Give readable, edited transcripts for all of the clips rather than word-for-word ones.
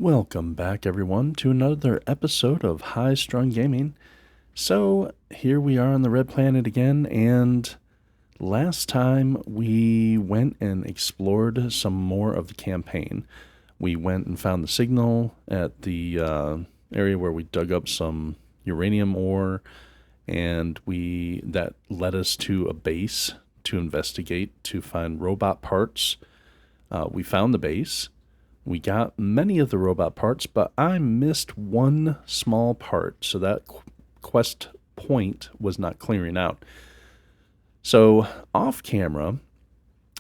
Welcome back, everyone, to another episode of High Strung Gaming. So, here we are on the Red Planet again, and last time we went and explored some more of the campaign. We went and found the signal at the area where we dug up some uranium ore, and that led us to a base to investigate to find robot parts. We found the base. We got many of the robot parts, but I missed one small part, so that quest point was not clearing out. So, off camera,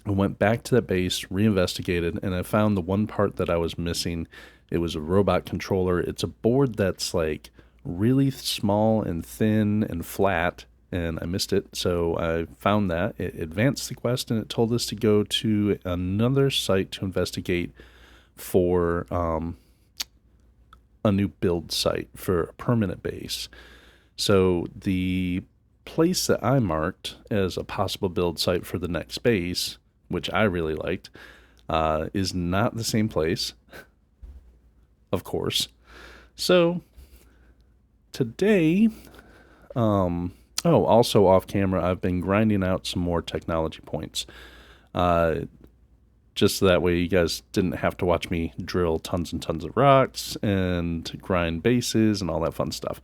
I went back to that base, reinvestigated, and I found the one part that I was missing. It was a robot controller. It's a board that's like really small and thin and flat, and I missed it. So I found that. It advanced the quest, and it told us to go to another site to investigate for a new build site for a permanent base. So the place that I marked as a possible build site for the next base, which I really liked, is not the same place, of course. So today, also off camera, I've been grinding out some more technology points. Just so that way you guys didn't have to watch me drill tons and tons of rocks and grind bases and all that fun stuff.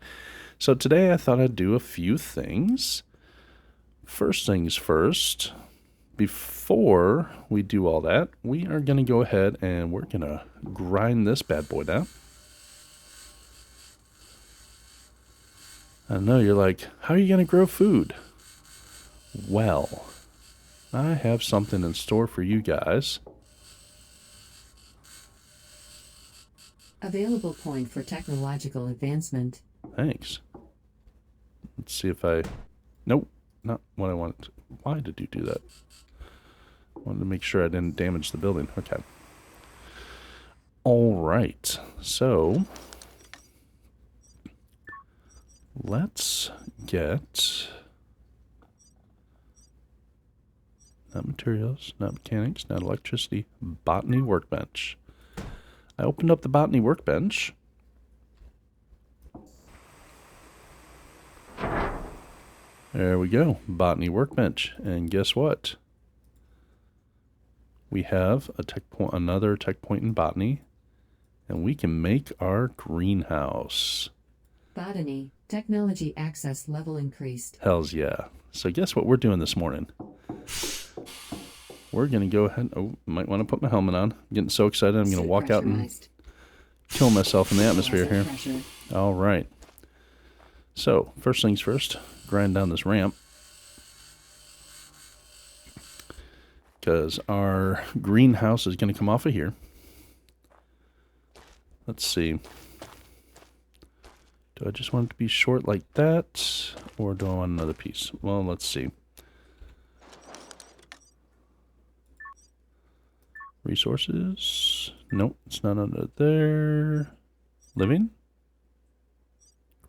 So today I thought I'd do a few things. First things first, before we do all that, we are going to go ahead and we're going to grind this bad boy down. I know you're like, how are you going to grow food? Well, I have something in store for you guys. Available point for technological advancement. Thanks. Let's see if I... Nope, not what I wanted. Why did you do that? I wanted to make sure I didn't damage the building. Okay. Alright, so... let's get... not materials, not mechanics, not electricity. Botany workbench. I opened up the botany workbench. There we go. Botany workbench. And guess what? We have another tech point in botany. And we can make our greenhouse. Botany. Technology access level increased. Hells yeah. So guess what we're doing this morning? We're going to go ahead. Oh, might want to put my helmet on. I'm getting so excited. I'm going to walk out and kill myself in the atmosphere here. All right. So, first things first, grind down this ramp. Because our greenhouse is going to come off of here. Let's see. Do I just want it to be short like that? Or do I want another piece? Well, let's see. Resources. Nope, it's not under there. Living.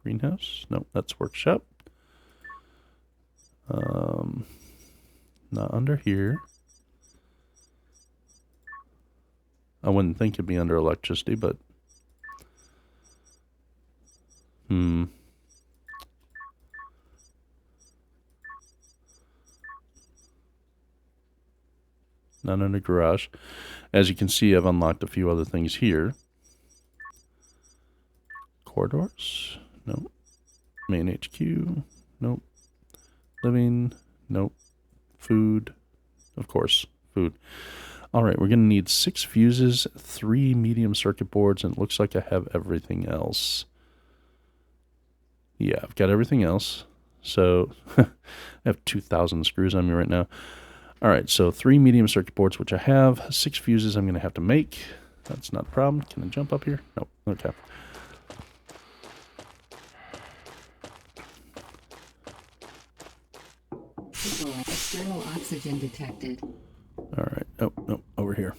Greenhouse. Nope, that's workshop. Not under here. I wouldn't think it'd be under electricity, but... Not under garage. As you can see, I've unlocked a few other things here. Corridors? Nope. Main HQ? Nope. Living? Nope. Food? Of course, food. Alright, we're going to need 6 fuses, 3 medium circuit boards, and it looks like I have everything else. Yeah, I've got everything else. So, I have 2,000 screws on me right now. Alright, so 3 medium circuit boards, which I have. 6 fuses I'm going to have to make. That's not a problem. Can I jump up here? Nope. Okay. External oxygen detected. Alright. Oh, no. Over here.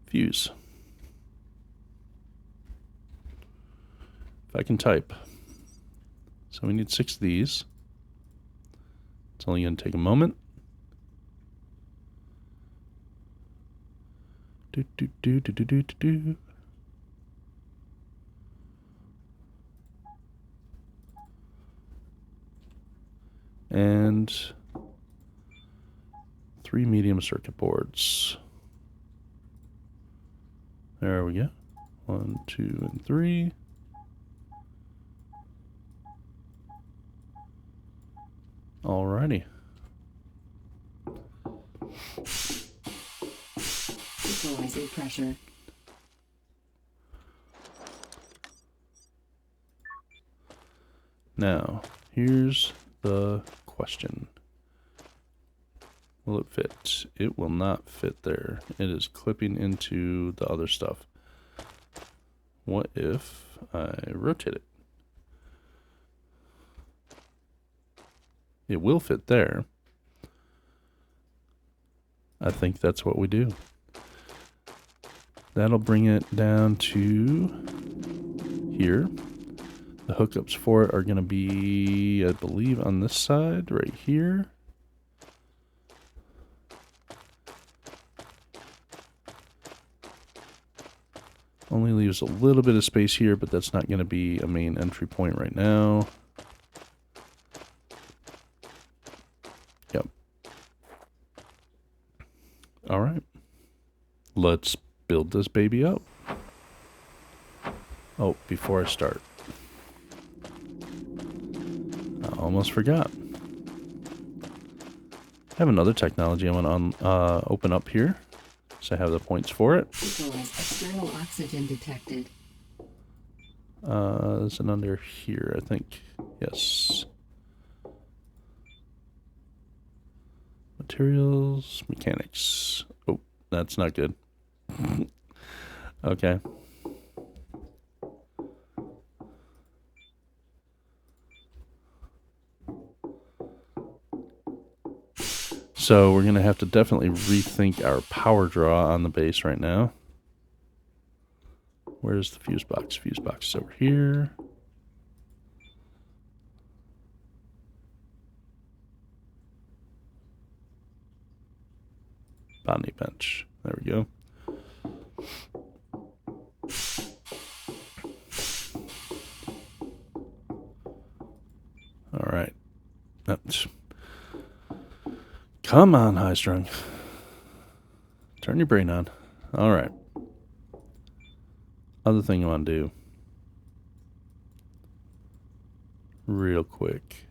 Fuse. If I can type. So we need 6 of these. It's only going to take a moment. Do, do, do, do, do, do, do. and 3 medium circuit boards. There we go. 1, 2, and 3. Alrighty. Equalizing pressure. Now, here's the question. Will it fit? It will not fit there. It is clipping into the other stuff. What if I rotate it? It will fit there. I think that's what we do. That'll bring it down to here. The hookups for it are going to be, I believe, on this side right here. Only leaves a little bit of space here, but that's not going to be a main entry point right now. Yep. All right. Let's build this baby up. Oh, before I start, I almost forgot. I have another technology I want to open up here. So I have the points for it. Equalize external oxygen detected. Is it under here, I think? Yes. Materials, mechanics. Oh, that's not good. Okay. So we're going to have to definitely rethink our power draw on the base right now. Where's the fuse box? Fuse box is over here. Botany bench. There we go. All right. That's... Come on, high strung. Turn your brain on. All right. Other thing I want to do real quick.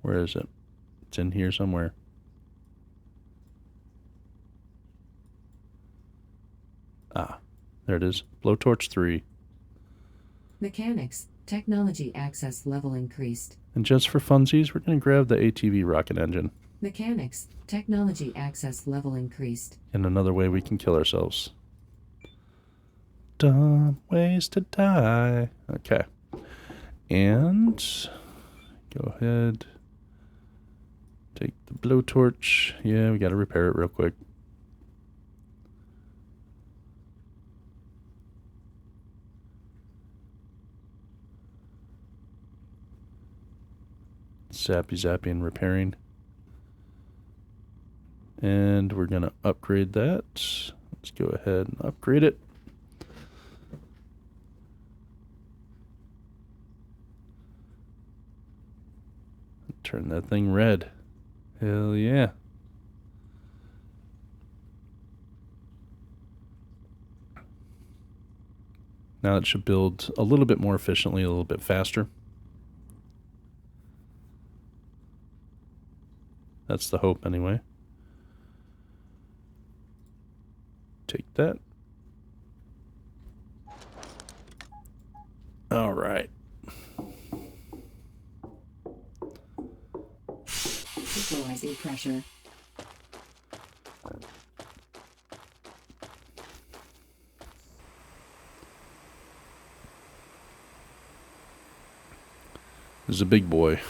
Where is it? It's in here somewhere. Ah, there it is. Blowtorch 3. Mechanics. Technology access level increased. And just for funsies, we're going to grab the ATV rocket engine. Mechanics. Technology access level increased. And another way we can kill ourselves. Dumb ways to die. Okay. And go ahead. Take the blowtorch. Yeah, we got to repair it real quick. Zappy and repairing. And we're going to upgrade that. Let's go ahead and upgrade it. Turn that thing red. Hell yeah. Now it should build a little bit more efficiently, a little bit faster. That's the hope anyway. Take that. All right. Equalizing pressure. This is a big boy.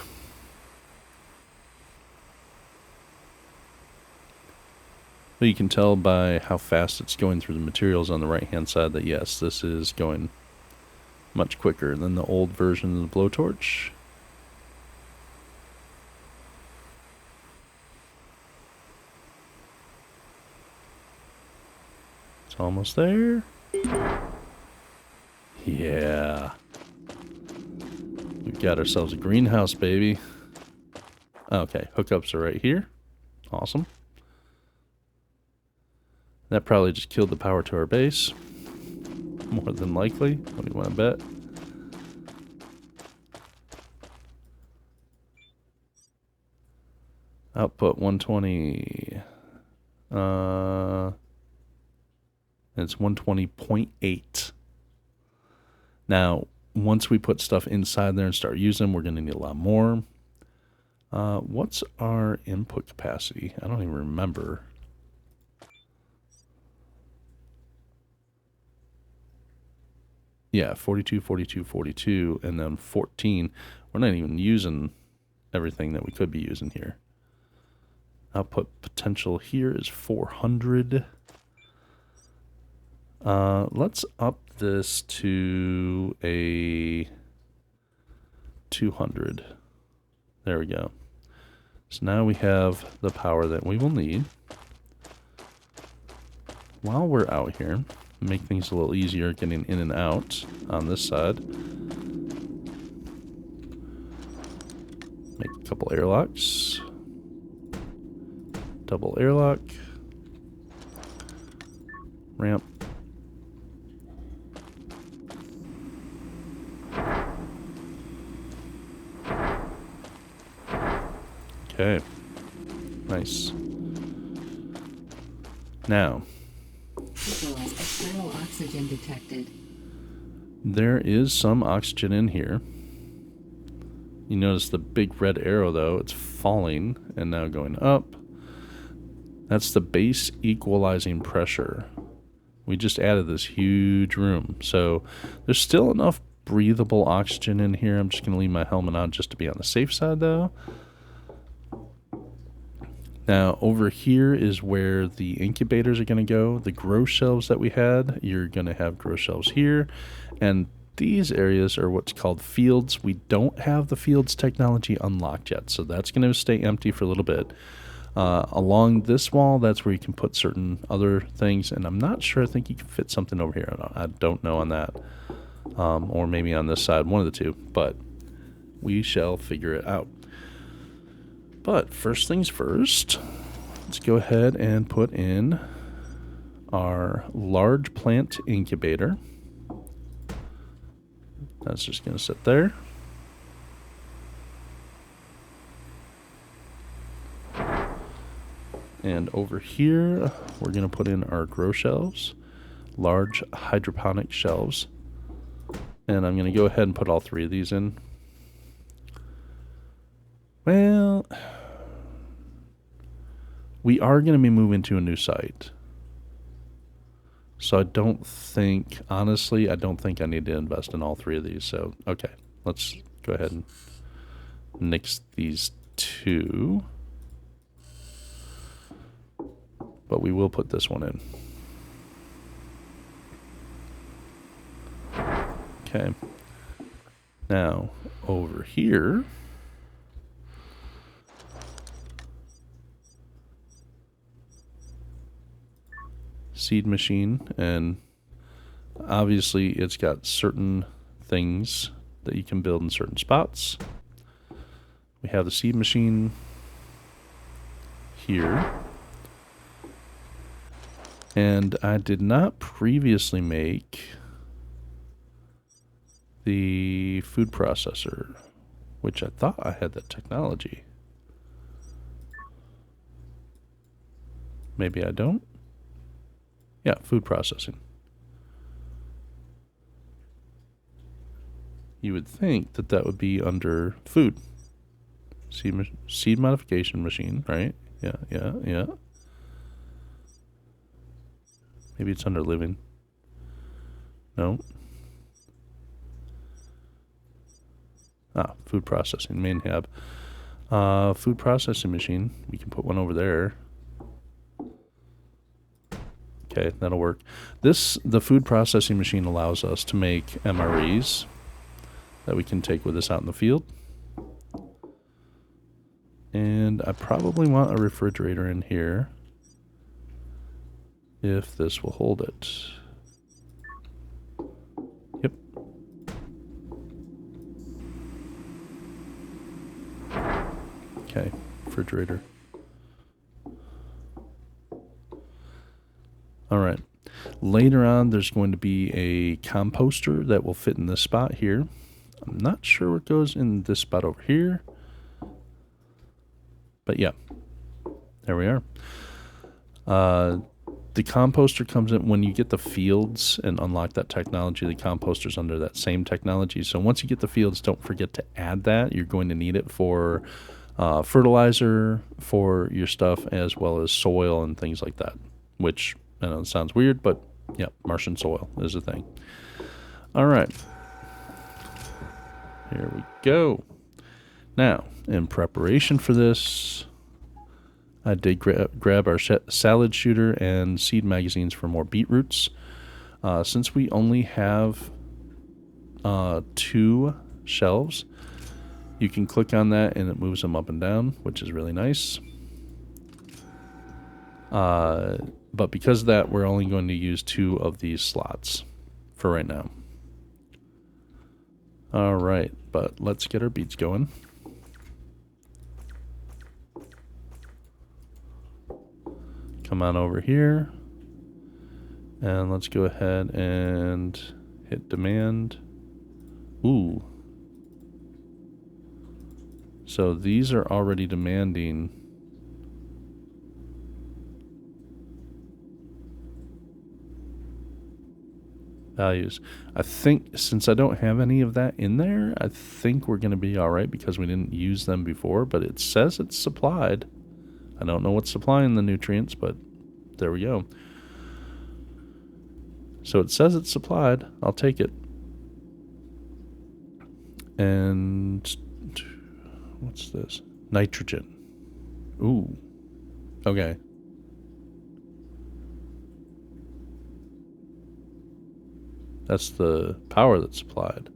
But you can tell by how fast it's going through the materials on the right-hand side that yes, this is going much quicker than the old version of the blowtorch. It's almost there. Yeah. We've got ourselves a greenhouse, baby. Okay, hookups are right here. Awesome. That probably just killed the power to our base. More than likely. What do you want to bet? Output 120. It's 120.8. Now, once we put stuff inside there and start using them, we're going to need a lot more. What's our input capacity? I don't even remember. Yeah, 42, 42, 42, and then 14. We're not even using everything that we could be using here. Output potential here is 400. Let's up this to a 200. There we go. So now we have the power that we will need. While we're out here, make things a little easier getting in and out on this side. Make a couple airlocks. Double airlock. Ramp. Okay. Nice. Now, external oxygen detected. There is some oxygen in here. You notice the big red arrow, though. It's falling and now going up. That's the base equalizing pressure. We just added this huge room. So there's still enough breathable oxygen in here. I'm just going to leave my helmet on just to be on the safe side, though. Now, over here is where the incubators are going to go. The grow shelves that we had, you're going to have grow shelves here. And these areas are what's called fields. We don't have the fields technology unlocked yet, so that's going to stay empty for a little bit. Along this wall, that's where you can put certain other things, and I'm not sure. I think you can fit something over here. I don't know on that. Or maybe on this side, one of the two, but we shall figure it out. But first things first, let's go ahead and put in our large plant incubator. That's just going to sit there. And over here, we're going to put in our grow shelves, large hydroponic shelves. And I'm going to go ahead and put all three of these in. Well, we are going to be moving to a new site. So I don't think, honestly, I don't think I need to invest in all three of these. So, okay, let's go ahead and nix these two. But we will put this one in. Okay. Now, over here, seed machine, and obviously it's got certain things that you can build in certain spots. We have the seed machine here. And I did not previously make the food processor, which I thought I had that technology. Maybe I don't. Yeah, food processing. You would think that that would be under food. Seed modification machine, right? Yeah. Maybe it's under living. No. Food processing, main hab. Food processing machine. We can put one over there. Okay, that'll work. The food processing machine allows us to make MREs that we can take with us out in the field. And I probably want a refrigerator in here, if this will hold it. Yep. Okay, refrigerator. All right. Later on, there's going to be a composter that will fit in this spot here. I'm not sure what goes in this spot over here. But yeah, there we are. The composter comes in when you get the fields and unlock that technology. The composter's under that same technology. So once you get the fields, don't forget to add that. You're going to need it for fertilizer for your stuff, as well as soil and things like that. Which, I know it sounds weird, but yeah, Martian soil is a thing. All right. Here we go. Now, in preparation for this, I did grab our salad shooter and seed magazines for more beetroots. Since we only have 2 shelves, you can click on that and it moves them up and down, which is really nice. But because of that, we're only going to use 2 of these slots for right now. All right, but let's get our beets going. Come on over here. And let's go ahead and hit demand. Ooh. So these are already demanding values. I think since I don't have any of that in there, I think we're going to be all right because we didn't use them before, but it says it's supplied. I don't know what's supplying the nutrients, but there we go. So it says it's supplied. I'll take it. And what's this? Nitrogen. Ooh. Okay. That's the power that's supplied.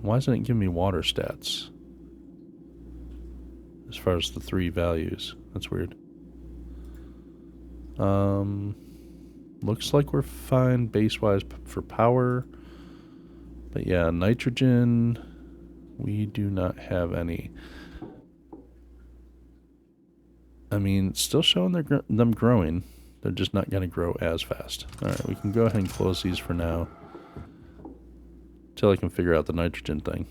Why doesn't it give me water stats? As far as the 3 values. That's weird. Looks like we're fine base-wise for power. But yeah, nitrogen, we do not have any. I mean, it's still showing them growing. They're just not going to grow as fast. Alright, we can go ahead and close these for now. Until I can figure out the nitrogen thing.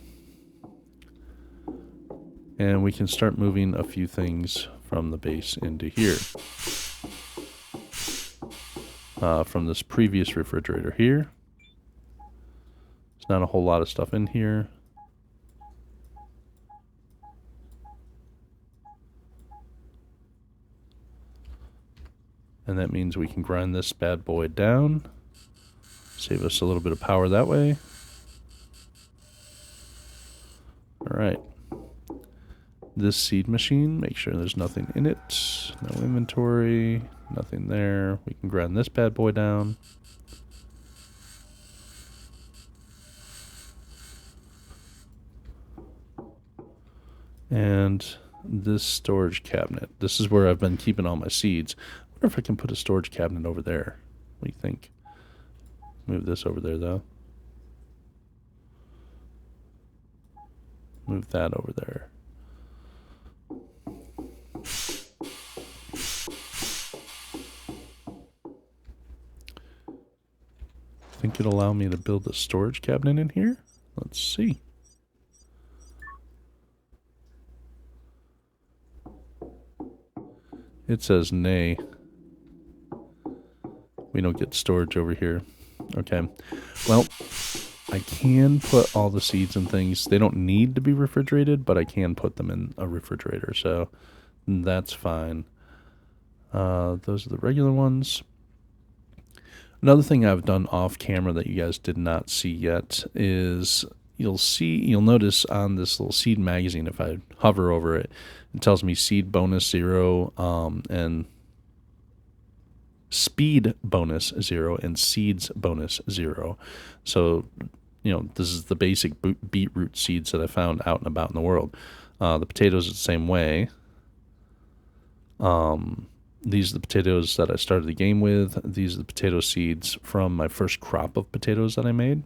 And we can start moving a few things from the base into here. From this previous refrigerator here. There's not a whole lot of stuff in here. And that means we can grind this bad boy down. Save us a little bit of power that way. Alright. This seed machine, make sure there's nothing in it. No inventory, nothing there. We can grind this bad boy down. And this storage cabinet. This is where I've been keeping all my seeds. I wonder if I can put a storage cabinet over there. What do you think? Move this over there, though. Move that over there. Think it'll allow me to build a storage cabinet in here? Let's see. It says nay. We don't get storage over here. Okay. Well, I can put all the seeds and things. They don't need to be refrigerated, but I can put them in a refrigerator, so that's fine. Those are the regular ones. Another thing I've done off camera that you guys did not see yet is you'll notice on this little seed magazine, if I hover over it, it tells me seed bonus 0, and speed bonus 0, and seeds bonus 0. So, this is the basic beetroot seeds that I found out and about in the world. The potatoes are the same way. These are the potatoes that I started the game with. These are the potato seeds from my first crop of potatoes that I made.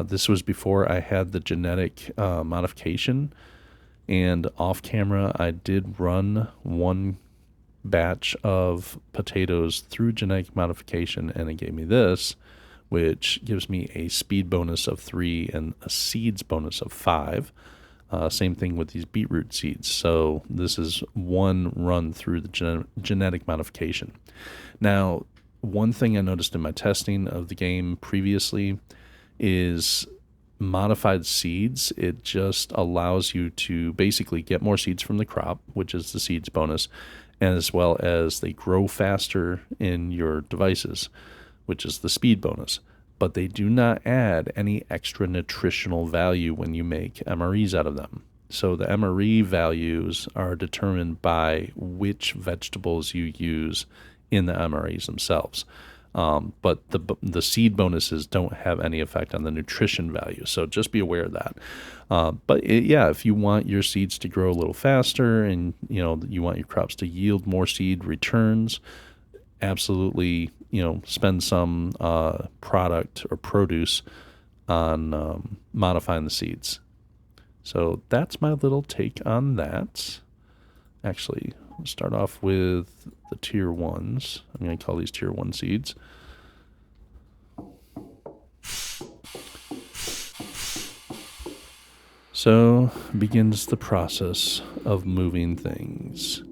This was before I had the genetic modification. And off camera, I did run one batch of potatoes through genetic modification, and it gave me this, which gives me a speed bonus of 3 and a seeds bonus of 5. Same thing with these beetroot seeds. So this is one run through the genetic modification. Now, one thing I noticed in my testing of the game previously is modified seeds. It just allows you to basically get more seeds from the crop, which is the seeds bonus, as well as they grow faster in your devices, which is the speed bonus. But they do not add any extra nutritional value when you make MREs out of them. So the MRE values are determined by which vegetables you use in the MREs themselves. But the seed bonuses don't have any effect on the nutrition value. So just be aware of that. If you want your seeds to grow a little faster and you want your crops to yield more seed returns, absolutely, spend some product or produce on modifying the seeds. So that's my little take on that. Actually, we'll start off with the tier 1s. I'm going to call these tier 1 seeds. So begins the process of moving things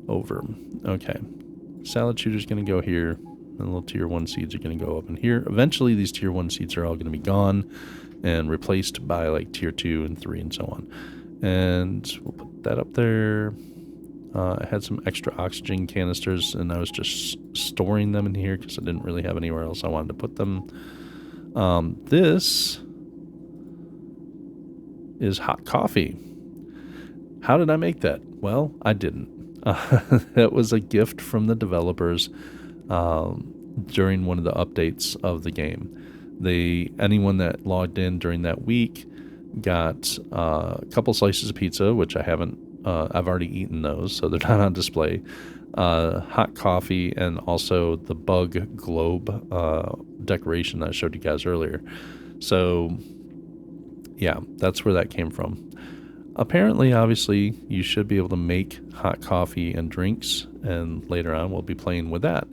over. Okay. Salad shooter's going to go here, and the little tier 1 seeds are going to go up in here. Eventually, these tier 1 seeds are all going to be gone and replaced by like tier 2 and 3 and so on. And we'll put that up there. I had some extra oxygen canisters, and I was just storing them in here because I didn't really have anywhere else I wanted to put them. This is hot coffee. How did I make that? Well, I didn't. That was a gift from the developers during one of the updates of the game. Anyone that logged in during that week got a couple slices of pizza, which I haven't. I've already eaten those, so they're not on display. Hot coffee, and also the bug globe decoration that I showed you guys earlier. So, yeah, that's where that came from. Apparently, obviously, you should be able to make hot coffee and drinks, and later on we'll be playing with that,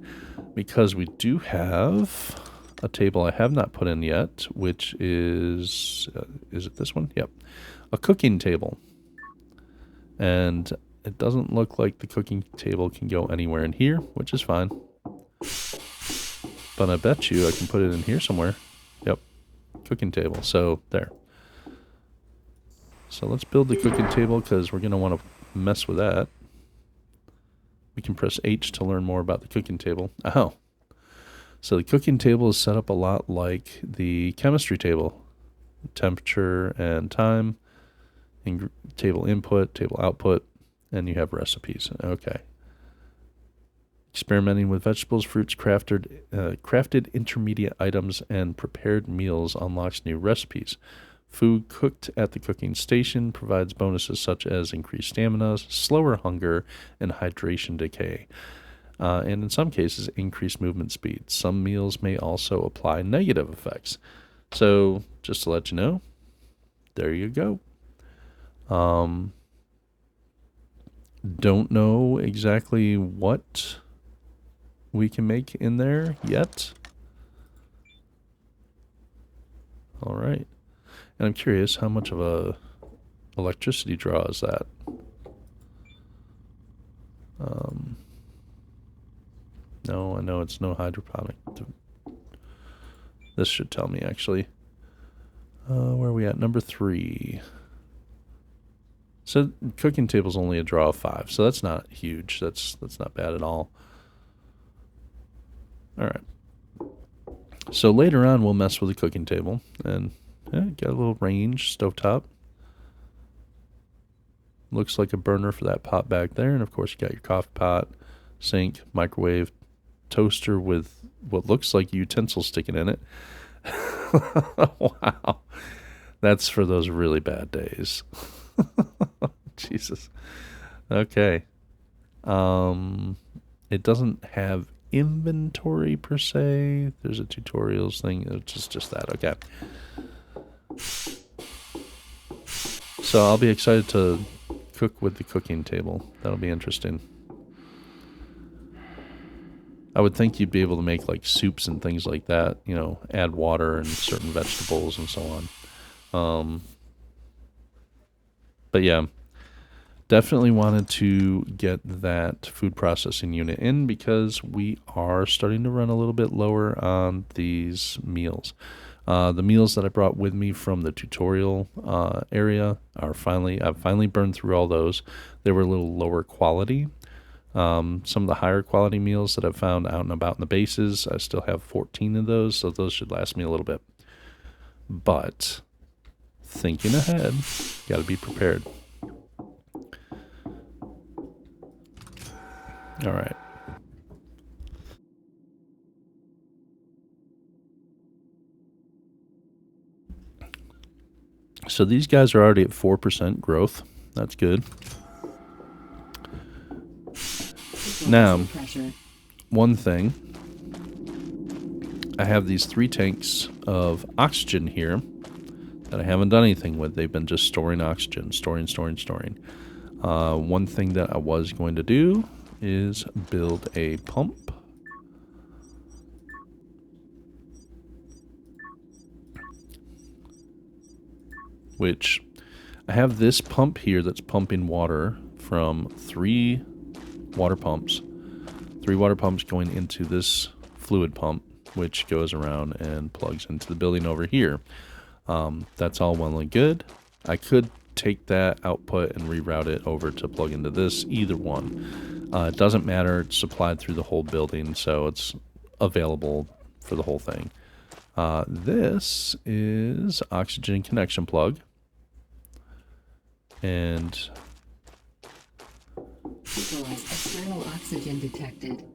because we do have a table I have not put in yet, which is it this one? Yep, a cooking table. And it doesn't look like the cooking table can go anywhere in here, which is fine. But I bet you I can put it in here somewhere. Yep, cooking table. So there. So let's build the cooking table because we're going to want to mess with that. We can press H to learn more about the cooking table. Oh. So the cooking table is set up a lot like the chemistry table. Temperature and time. Table input, table output, and you have recipes. Okay. Experimenting with vegetables, fruits, crafted intermediate items, and prepared meals unlocks new recipes. Food cooked at the cooking station provides bonuses such as increased stamina, slower hunger, and hydration decay. And in some cases, increased movement speed. Some meals may also apply negative effects. So, just to let you know, there you go. Don't know exactly what we can make in there yet. All right. And I'm curious how much of a electricity draw is that? No, I know it's no hydroponic. This should tell me, actually. Where are we at? Number 3. So cooking table's only a draw of 5, so that's not huge. That's not bad at all. All right. So later on, we'll mess with the cooking table and get a little range, stovetop. Looks like a burner for that pot back there, and of course you got your coffee pot, sink, microwave, toaster with what looks like utensils sticking in it. Wow, that's for those really bad days. Jesus. Okay. It doesn't have inventory per se. There's a tutorials thing. It's just that. Okay. So I'll be excited to cook with the cooking table. That'll be interesting. I would think you'd be able to make like soups and things like that, you know, add water and certain vegetables and so on. But yeah, definitely wanted to get that food processing unit in because we are starting to run a little bit lower on these meals. The meals that I brought with me from the tutorial area I've finally burned through all those. They were a little lower quality. Some of the higher quality meals that I've found out and about in the bases, I still have 14 of those, so those should last me a little bit. But thinking ahead, got to be prepared. All right. So these guys are already at 4% growth. That's good. Now, one thing, I have these 3 tanks of oxygen here that I haven't done anything with. They've been just storing oxygen, storing. One thing that I was going to do is build a pump. Which I have this pump here that's pumping water from 3 water pumps. 3 water pumps going into this fluid pump, which goes around and plugs into the building over here. That's all well and good. I could take that output and reroute it over to plug into this, either one. It doesn't matter. It's supplied through the whole building, so it's available for the whole thing. This is oxygen connection plug. And external oxygen detected.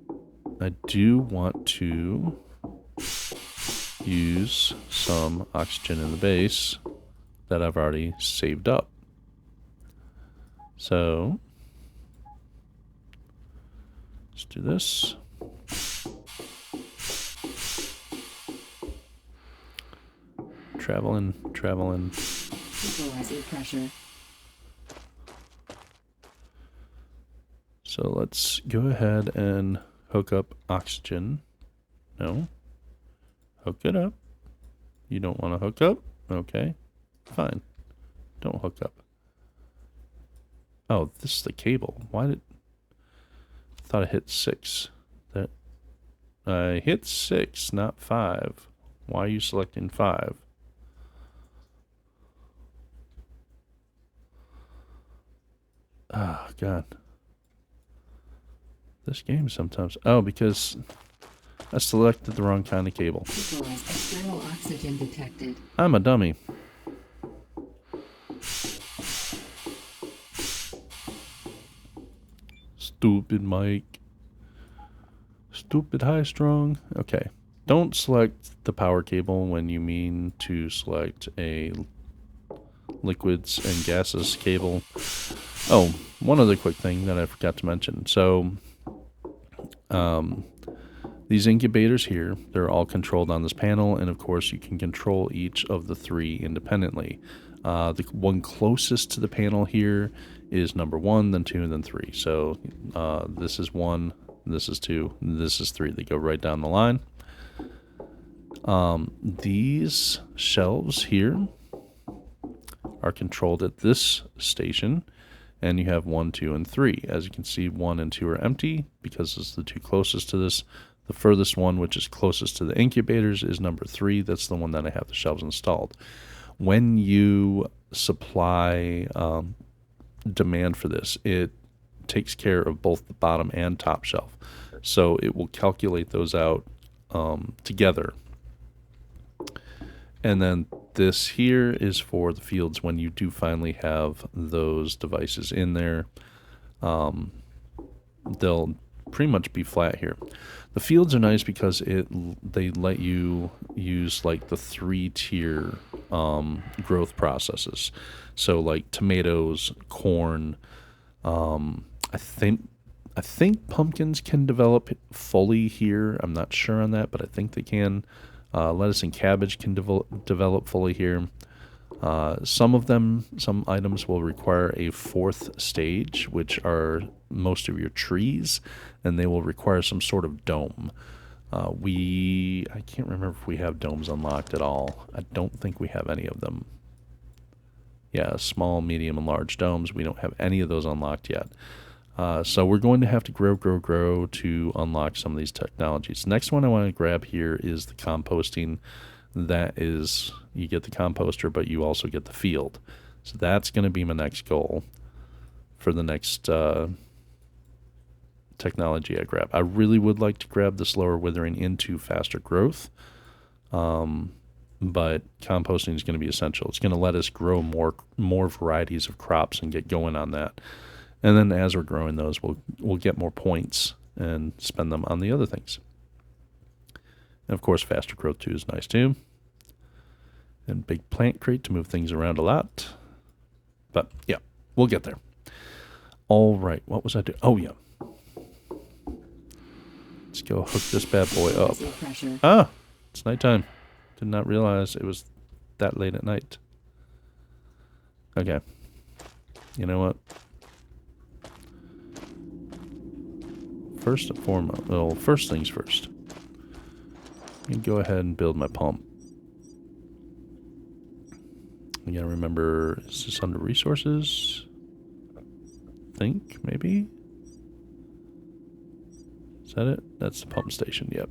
I do want to use some oxygen in the base that I've already saved up. So let's do this. Traveling. Equalizer pressure. So let's go ahead and hook up oxygen. No. Hook it up. You don't want to hook up? Okay. Fine. Don't hook up. Oh, this is the cable. Why did... I thought I hit 6. That I hit 6, not 5. Why are you selecting 5? Oh, God. This game sometimes... Oh, because I selected the wrong kind of cable. External oxygen detected. I'm a dummy. Stupid Mike. Stupid high strung. Okay. Don't select the power cable when you mean to select a liquids and gases cable. Oh, one other quick thing that I forgot to mention. So, these incubators here, they're all controlled on this panel, and of course you can control each of the 3 independently. The one closest to the panel here is number 1, then 2, and then 3. So this is 1, this is 2, this is 3. They go right down the line. These shelves here are controlled at this station, and you have 1, 2, and 3. As you can see, 1 and 2 are empty because it's the 2 closest to this. The furthest one, which is closest to the incubators, is number 3. That's the one that I have the shelves installed. When you supply demand for this, it takes care of both the bottom and top shelf. So it will calculate those out together. And then this here is for the fields when you do finally have those devices in there. They'll pretty much be flat here. The fields are nice because they let you use like the 3-tier growth processes. So like tomatoes, corn. I think pumpkins can develop fully here. I'm not sure on that, but I think they can. Lettuce and cabbage can develop fully here. Some items will require a 4th stage, which are most of your trees, and they will require some sort of dome. I can't remember if we have domes unlocked at all. I don't think we have any of them. Yeah, small, medium, and large domes. We don't have any of those unlocked yet. So we're going to have to grow to unlock some of these technologies. Next one I want to grab here is the composting. That is, you get the composter, but you also get the field. So that's going to be my next goal for the next technology I grab. I really would like to grab the slower withering into faster growth. But composting is going to be essential. It's going to let us grow more varieties of crops and get going on that. And then as we're growing those, we'll get more points and spend them on the other things. And of course, faster growth too is nice too. And big plant crate to move things around a lot. But yeah, we'll get there. All right, what was I doing? Oh yeah. Let's go hook this bad boy up. Ah, it's nighttime. Did not realize it was that late at night. Okay. You know what? First and foremost, well, first things first. You go ahead and build my pump. You gotta remember, is this under resources? I think, maybe? Is that it? That's the pump station, yep.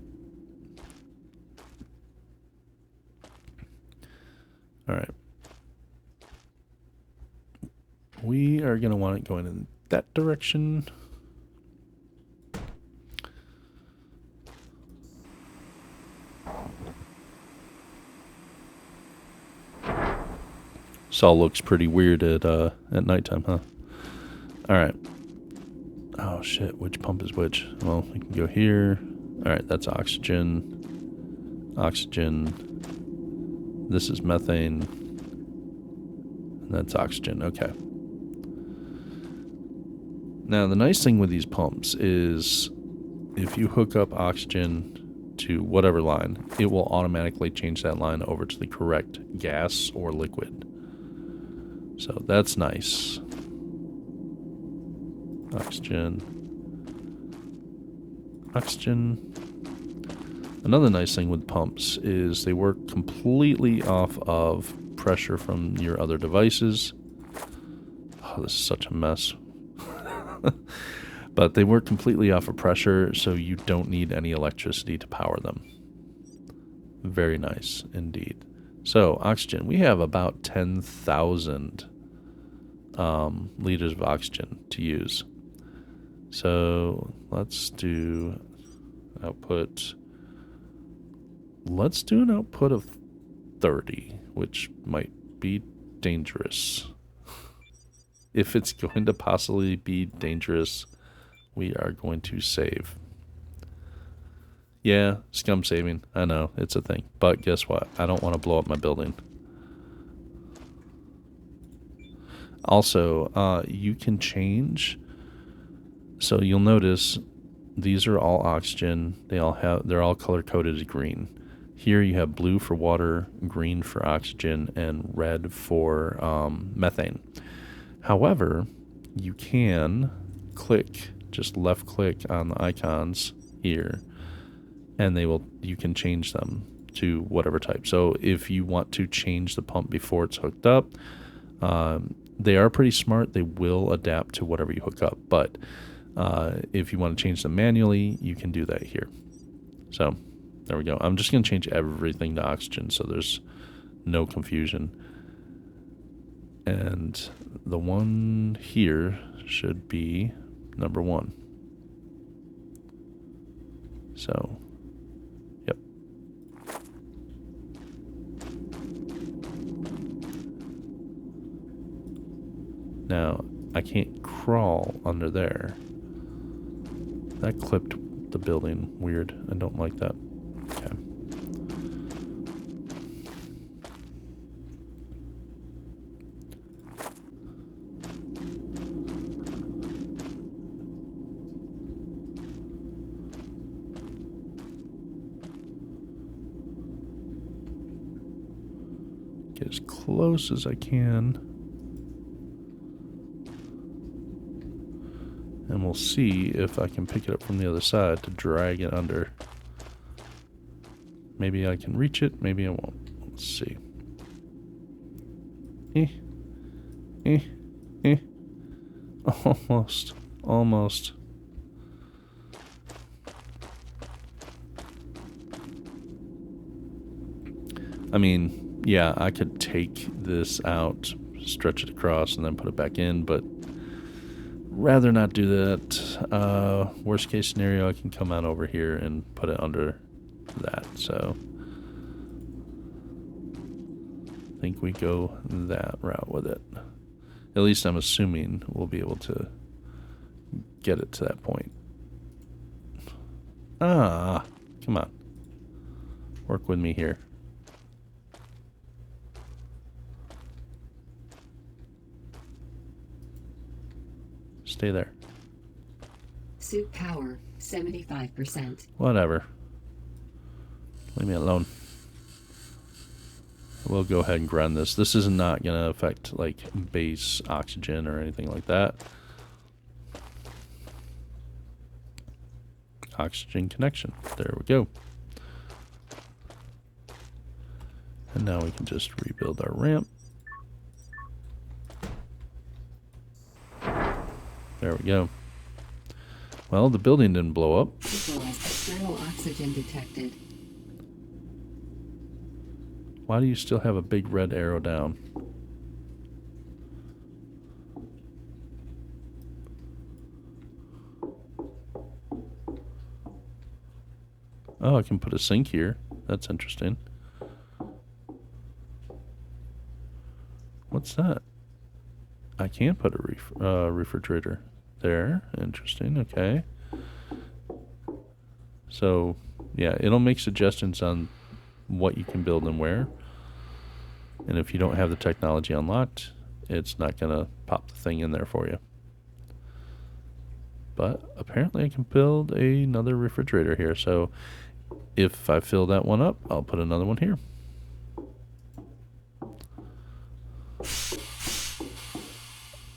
Alright. We are gonna want it going in that direction. This all looks pretty weird at nighttime, huh? Alright. Oh shit, which pump is which? Well, we can go here. Alright, that's oxygen. Oxygen. This is methane. And that's oxygen, okay. Now, the nice thing with these pumps is if you hook up oxygen to whatever line, it will automatically change that line over to the correct gas or liquid. So that's nice. Oxygen. Another nice thing with pumps is they work completely off of pressure from your other devices. Oh, this is such a mess. But they work completely off of pressure, so you don't need any electricity to power them. Very nice indeed. So, oxygen. We have about 10,000 liters of oxygen to use. So, let's do output. Let's do an output of 30, which might be dangerous. If it's going to possibly be dangerous, we are going to save. Yeah, scum saving. I know, it's a thing. But guess what? I don't want to blow up my building. Also, you can change. So you'll notice these are all oxygen. They're all color-coded as green. Here you have blue for water, green for oxygen, and red for methane. However, you can just left click on the icons here, and you can change them to whatever type. So if you want to change the pump before it's hooked up, they are pretty smart. They will adapt to whatever you hook up. But if you want to change them manually, you can do that here. So there we go. I'm just going to change everything to oxygen so there's no confusion. And the one here should be number 1. So, yep. Now, I can't crawl under there. That clipped the building weird. I don't like that. Okay. Get as close as I can. And we'll see if I can pick it up from the other side to drag it under. Maybe I can reach it, maybe I won't. Let's see. Almost. Almost. I mean, yeah, I could take this out, stretch it across, and then put it back in, but rather not do that. Worst case scenario, I can come out over here and put it under that, so I think we go that route with it. At least I'm assuming we'll be able to get it to that point. Ah, come on. Work with me here. Stay there. Suit power, 75%. Whatever. Leave me alone. We'll go ahead and ground this. This is not going to affect, like, base oxygen or anything like that. Oxygen connection. There we go. And now we can just rebuild our ramp. There we go. Well, the building didn't blow up. External oxygen detected. Why do you still have a big red arrow down? Oh, I can put a sink here. That's interesting. What's that? I can put a refrigerator there. Interesting. Okay. So, yeah, it'll make suggestions on what you can build and where. And if you don't have the technology unlocked, it's not going to pop the thing in there for you. But apparently I can build another refrigerator here. So if I fill that one up, I'll put another one here.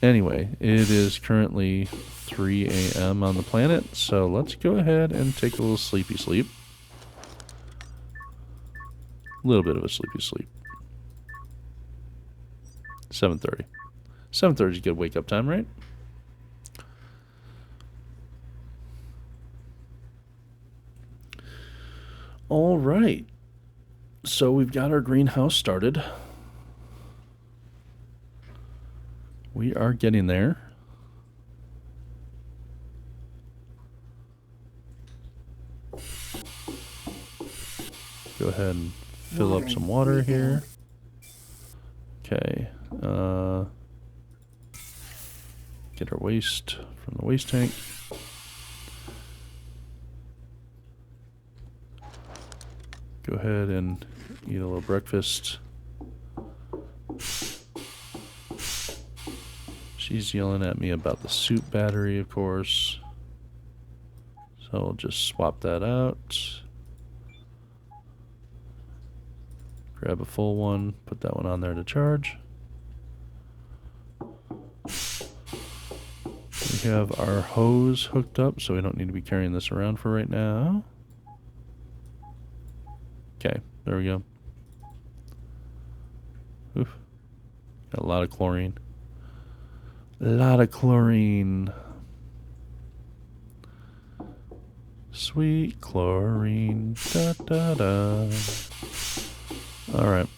Anyway, it is currently 3 a.m. on the planet, so let's go ahead and take a little sleepy sleep. A little bit of a sleepy sleep. 7:30. 7:30 is a good wake up time, right? All right. So we've got our greenhouse started. We are getting there. Go ahead and fill up some water here. Okay. Get our waste from the waste tank. Go ahead and eat a little breakfast. She's yelling at me about the suit battery, of course. So I'll just swap that out. Grab a full one, put that one on there to charge. We have our hose hooked up, so we don't need to be carrying this around for right now. Okay, there we go. Oof. Got a lot of chlorine. A lot of chlorine. Sweet chlorine. Da da da. Alright.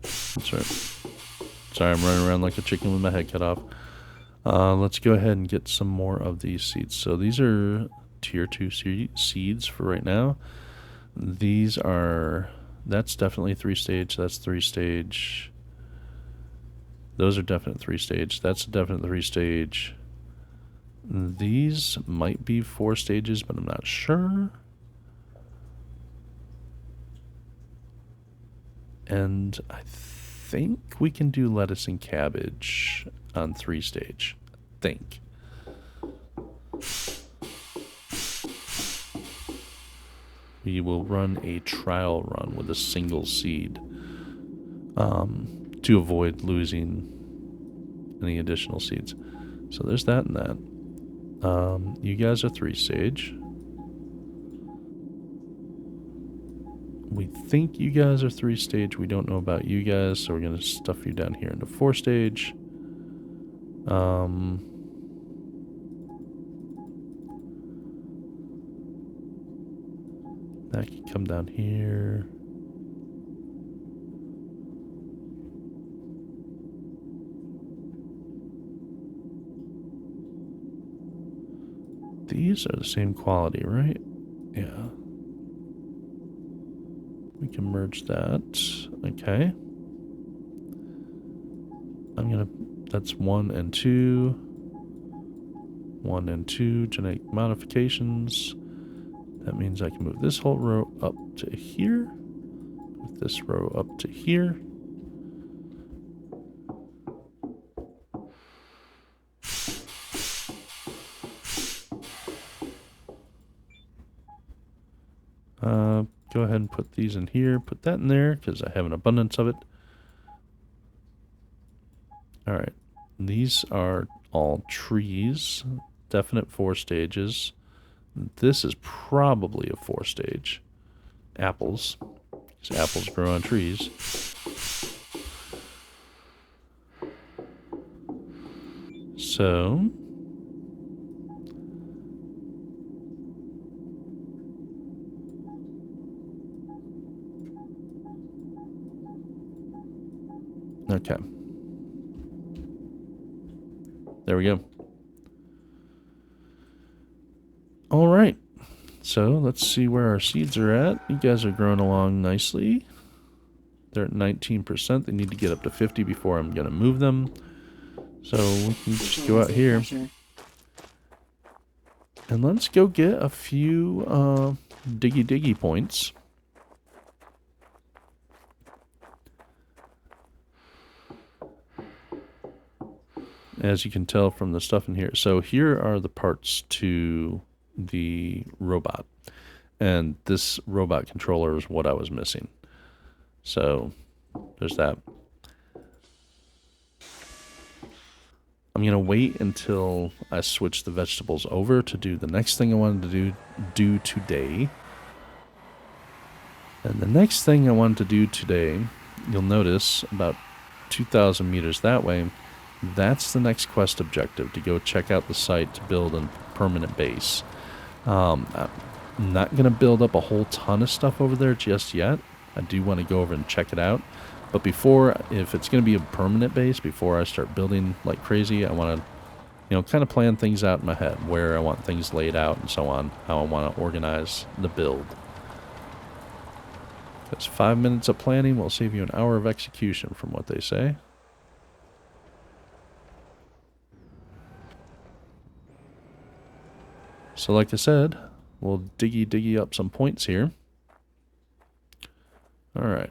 That's right. Sorry, I'm running around like a chicken with my head cut off. Let's go ahead and get some more of these seeds. So these are tier 2 seeds for right now. These are... That's definitely 3-stage. That's 3-stage. Those are definite 3-stage. That's a definite 3-stage. These might be 4 stages, but I'm not sure. And I think we can do lettuce and cabbage on 3-stage. I think. we will run a trial run with a single seed to avoid losing any additional seeds. So there's that and that. You guys are 3 stage. We think you guys are 3 stage. We don't know about you guys, so we're going to stuff you down here into 4 stage. That can come down here. These are the same quality, right? Yeah. We can merge that. Okay. That's 1 and 2. 1 and 2 genetic modifications. That means I can move this whole row up to here. Move this row up to here. Go ahead and put these in here. Put that in there because I have an abundance of it. Alright. These are all trees. Definite 4 stages. This is probably a 4 stage. Apples. Because apples grow on trees. So okay. There we go. All right. So let's see where our seeds are at. You guys are growing along nicely. They're at 19%. They need to get up to 50 before I'm going to move them. So we can just go out here. And let's go get a few diggy points. As you can tell from the stuff in here. So here are the parts to the robot. And this robot controller is what I was missing. So there's that. I'm going to wait until I switch the vegetables over to do the next thing I wanted to do today. And the next thing I wanted to do today, you'll notice about 2,000 meters that way, that's the next quest objective, to go check out the site to build a permanent base. I'm not going to build up a whole ton of stuff over there just yet. I do want to go over and check it out. But before, if it's going to be a permanent base, before I start building like crazy, I want to, kind of plan things out in my head, where I want things laid out and so on, how I want to organize the build. Because 5 minutes of planning will save you an hour of execution, from what they say. So like I said, we'll diggy up some points here. Alright.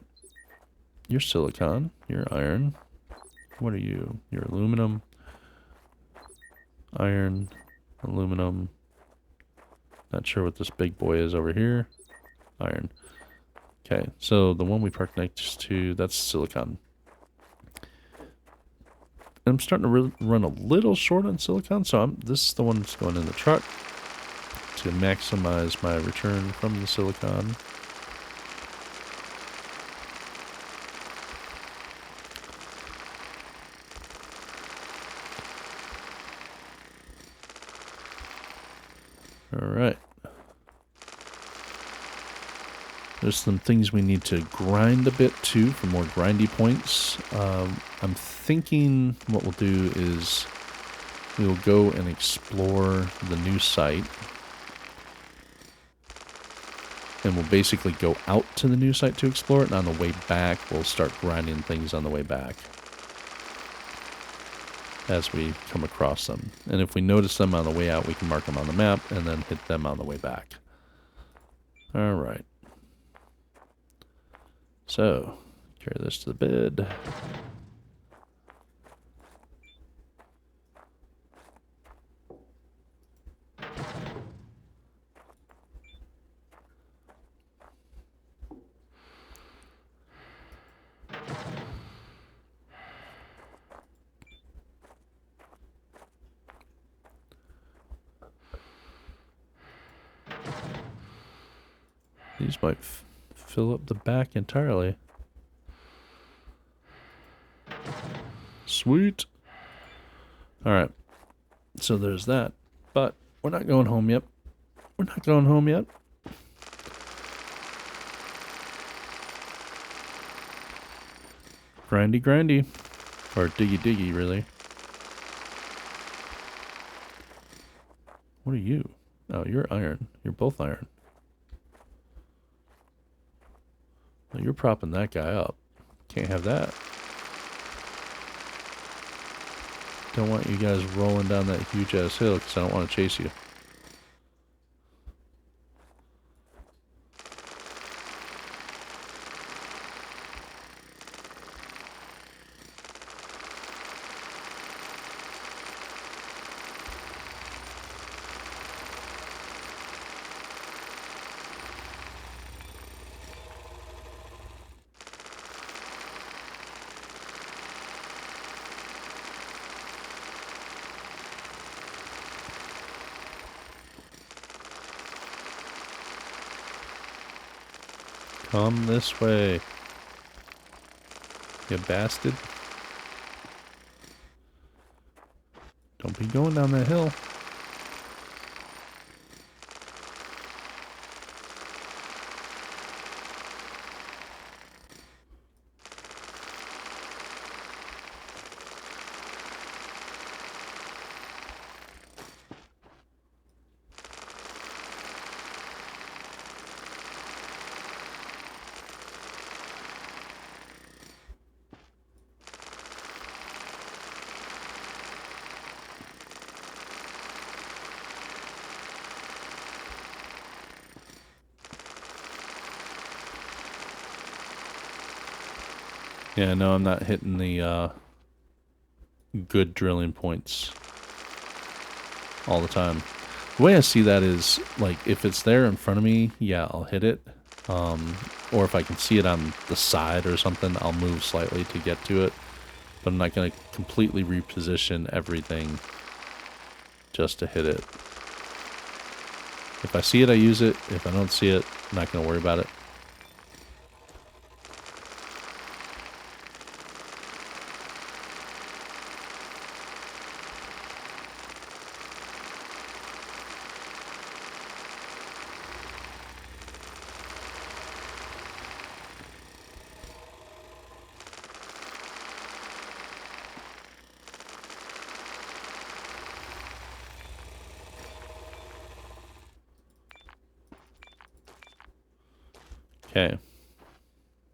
You're silicon. You're iron. What are you? You're aluminum. Iron. Aluminum. Not sure what this big boy is over here. Iron. Okay, so the one we parked next to, that's silicon. I'm starting to run a little short on silicon, so this is the one that's going in the truck to maximize my return from the silicon. Alright. There's some things we need to grind a bit too for more grindy points. I'm thinking what we'll do is we will go and explore the new site. And we'll basically go out to the new site to explore it, and on the way back, we'll start grinding things on the way back as we come across them. And if we notice them on the way out, we can mark them on the map and then hit them on the way back. All right. So, carry this to the bed. These might fill up the back entirely. Sweet. Alright. So there's that. But we're not going home yet. We're not going home yet. Grindy, grindy. Or diggy, diggy, really. What are you? Oh, you're iron. You're both iron. Well, you're propping that guy up. Can't have that. Don't want you guys rolling down that huge ass hill because I don't want to chase you. Come this way, you bastard. Don't be going down that hill. Yeah, no, I'm not hitting the good drilling points all the time. The way I see that is, like, if it's there in front of me, yeah, I'll hit it. Or if I can see it on the side or something, I'll move slightly to get to it. But I'm not going to completely reposition everything just to hit it. If I see it, I use it. If I don't see it, I'm not going to worry about it. Okay.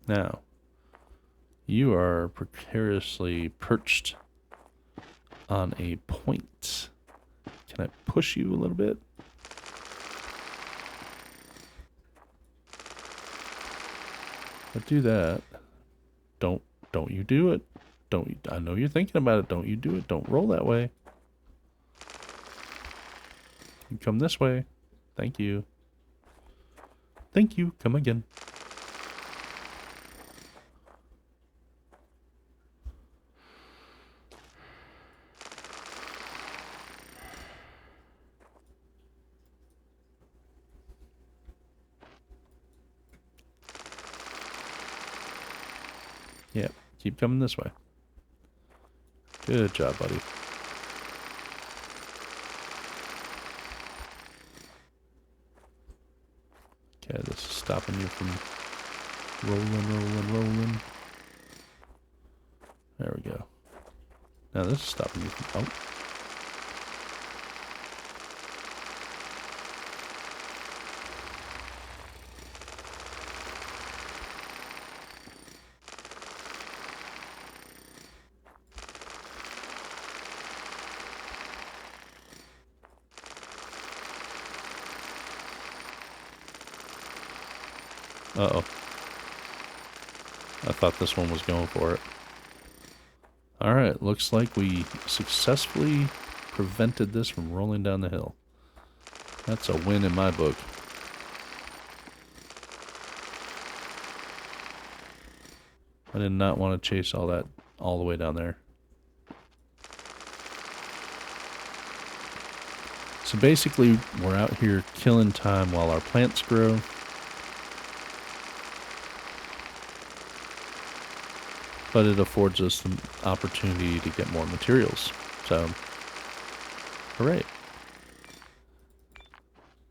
Now, you are precariously perched on a point. Can I push you a little bit? But do that. Don't you do it. I know you're thinking about it. Don't you do it. Don't roll that way. You come this way. Thank you. Thank you. Come again. Yeah, keep coming this way. Good job, buddy. Okay, this is stopping you from rolling. There we go. Now this is stopping you from... Oh. Uh-oh. I thought this one was going for it. Alright, looks like we successfully prevented this from rolling down the hill. That's a win in my book. I did not want to chase all that all the way down there. So basically, we're out here killing time while our plants grow. but it affords us the opportunity to get more materials. So, hooray.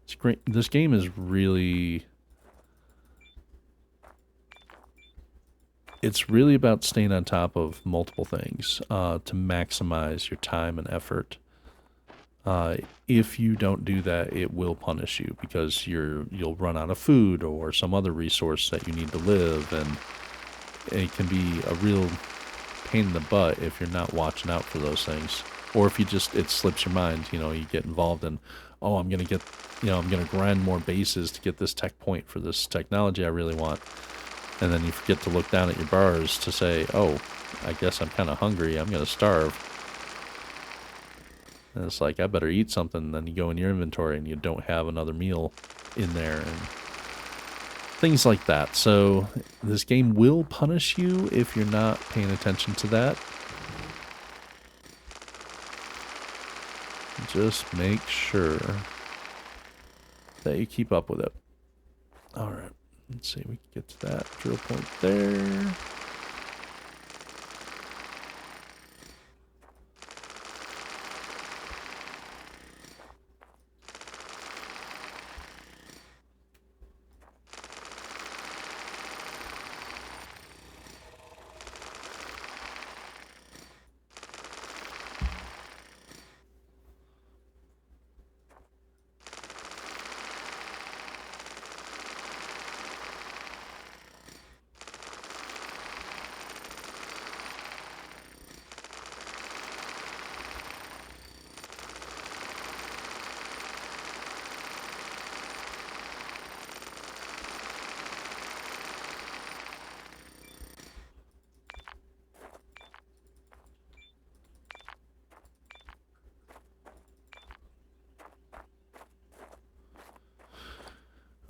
It's great. This game is really... It's really about staying on top of multiple things to maximize your time and effort. If you don't do that, it will punish you because you'll run out of food or some other resource that you need to live, and it can be a real pain in the butt if you're not watching out for those things. Or if it slips your mind, you get involved in, oh, I'm going to grind more bases to get this tech point for this technology I really want. And then you forget to look down at your bars to say, oh, I guess I'm kind of hungry. I'm going to starve. And it's like, I better eat something. And then you go in your inventory and you don't have another meal in there. And things like that. So this game will punish you if you're not paying attention to that. Just make sure that you keep up with it. All right. Let's see, we can get to that drill point there.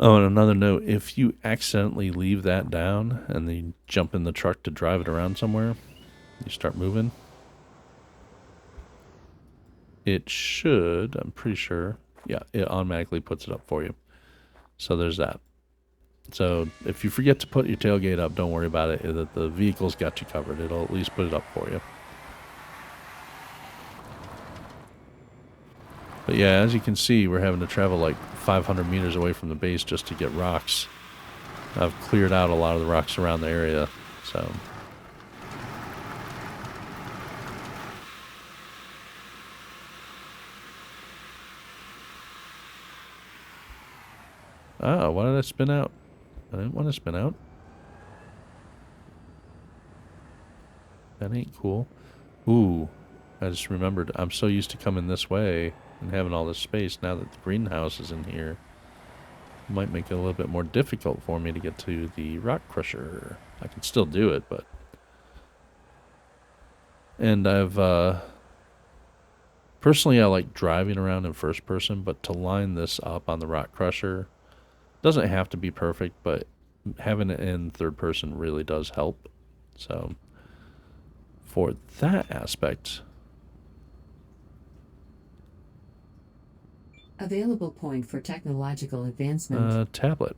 Oh, and another note, if you accidentally leave that down and then you jump in the truck to drive it around somewhere, you start moving, it should, I'm pretty sure, yeah, it automatically puts it up for you. So there's that. So if you forget to put your tailgate up, don't worry about it. The vehicle's got you covered. It'll at least put it up for you. But yeah, as you can see, we're having to travel like 500 meters away from the base just to get rocks. I've cleared out a lot of the rocks around the area, so... Oh, why did I spin out? I didn't want to spin out. That ain't cool. Ooh, I just remembered, I'm so used to coming this way and having all this space. Now that the greenhouse is in here, it might make it a little bit more difficult for me to get to the rock crusher. I can still do it, but... And I've, personally, I like driving around in first person, but to line this up on the rock crusher doesn't have to be perfect, but having it in third person really does help. So, for that aspect... Available point for technological advancement. Tablet.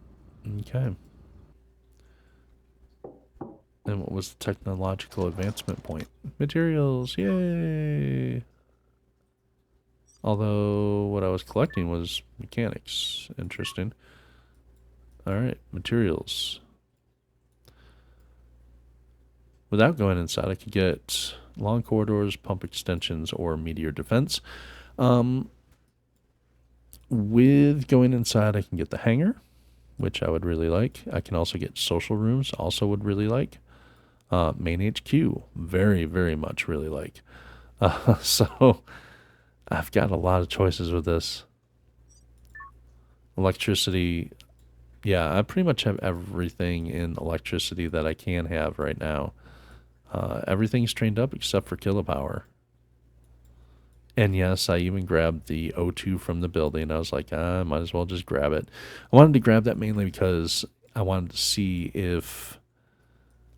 Okay. And what was the technological advancement point? Materials, yay! Although what I was collecting was mechanics. Interesting. Alright, materials. Without going inside, I could get long corridors, pump extensions, or meteor defense. With going inside, I can get the hangar, which I would really like. I can also get social rooms, also would really like. Main HQ, very, very much really like. So I've got a lot of choices with this. Electricity, yeah, I pretty much have everything in electricity that I can have right now. Everything's trained up except for kilopower. And yes, I even grabbed the O2 from the building. I was like, I might as well just grab it. I wanted to grab that mainly because I wanted to see if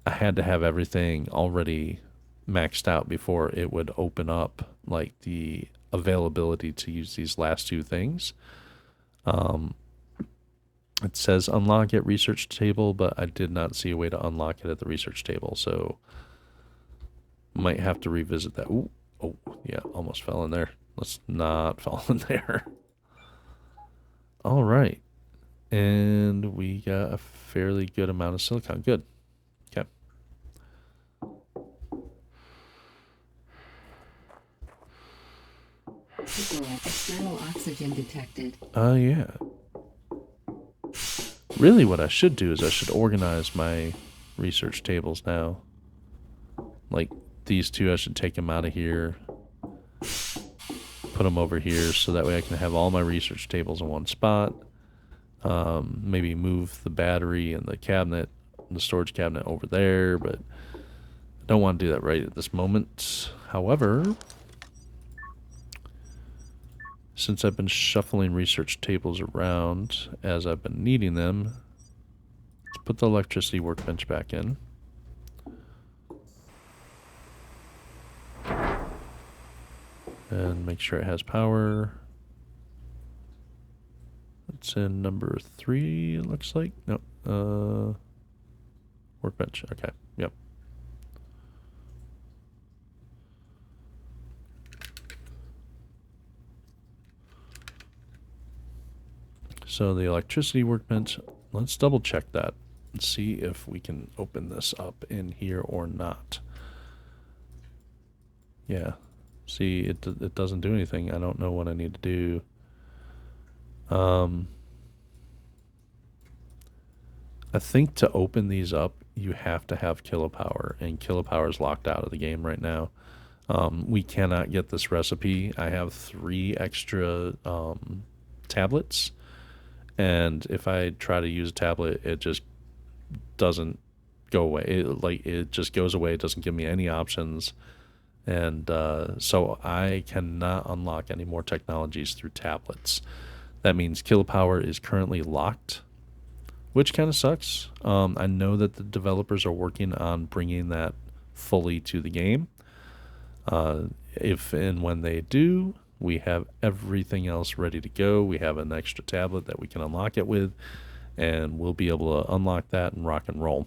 I had to have everything already maxed out before it would open up, like the availability to use these last two things. It says unlock at research table, but I did not see a way to unlock it at the research table. So Might have to revisit that. Ooh, oh, yeah, almost fell in there. Let's not fall in there. All right. And we got a fairly good amount of silicon. Good. Okay. External oxygen detected. Yeah. Really what I should do is I should organize my research tables now. Like these two, I should take them out of here. Put them over here so that way I can have all my research tables in one spot. Maybe move the battery and the cabinet, the storage cabinet over there, but I don't want to do that right at this moment. However, since I've been shuffling research tables around as I've been needing them, let's put the electricity workbench back in. And make sure it has power. It's in number 3, it looks like. No, workbench. Okay, yep. So the electricity workbench, let's double check that and see if we can open this up in here or not. Yeah, see, it doesn't do anything. I don't know what I need to do. I think to open these up, you have to have kilopower, and kilopower is locked out of the game right now. We cannot get this recipe. I have 3 extra tablets, and if I try to use a tablet, it just doesn't go away. It just goes away. It doesn't give me any options, and so I cannot unlock any more technologies through tablets. That means kilopower is currently locked, which kind of sucks. I know that the developers are working on bringing that fully to the game. If and when they do, we have everything else ready to go. We have an extra tablet that we can unlock it with, and we'll be able to unlock that and rock and roll,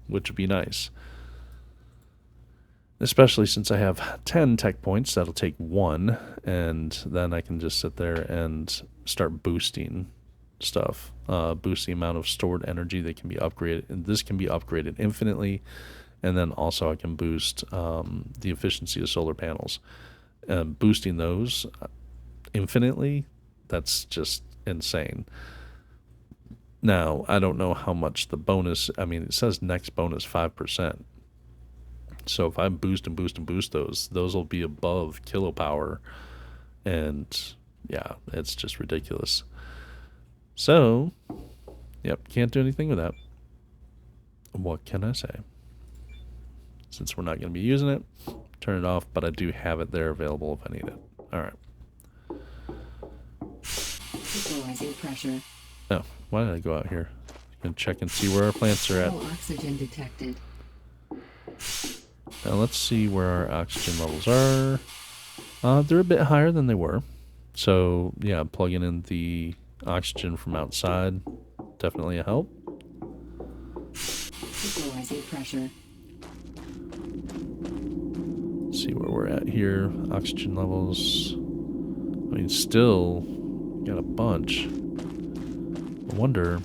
which would be nice. Especially since I have 10 tech points, that'll take 1, and then I can just sit there and start boosting stuff. Boost the amount of stored energy that can be upgraded, and this can be upgraded infinitely. And then also I can boost the efficiency of solar panels. Boosting those infinitely, that's just insane. Now, I don't know how much the bonus, I mean, it says next bonus 5%. So if I boost and boost and boost those will be above kilopower. And yeah, it's just ridiculous. So, yep, can't do anything with that. What can I say? Since we're not going to be using it, turn it off, but I do have it there available if I need it. Alright. Equalizing pressure. Oh, why did I go out here? Gonna check and see where our plants are at. No oxygen detected. Now let's see where our oxygen levels are. They're a bit higher than they were. So, yeah, plugging in the oxygen from outside, definitely a help. Equalizing pressure. See where we're at here. Oxygen levels. I mean, still got a bunch. I wonder.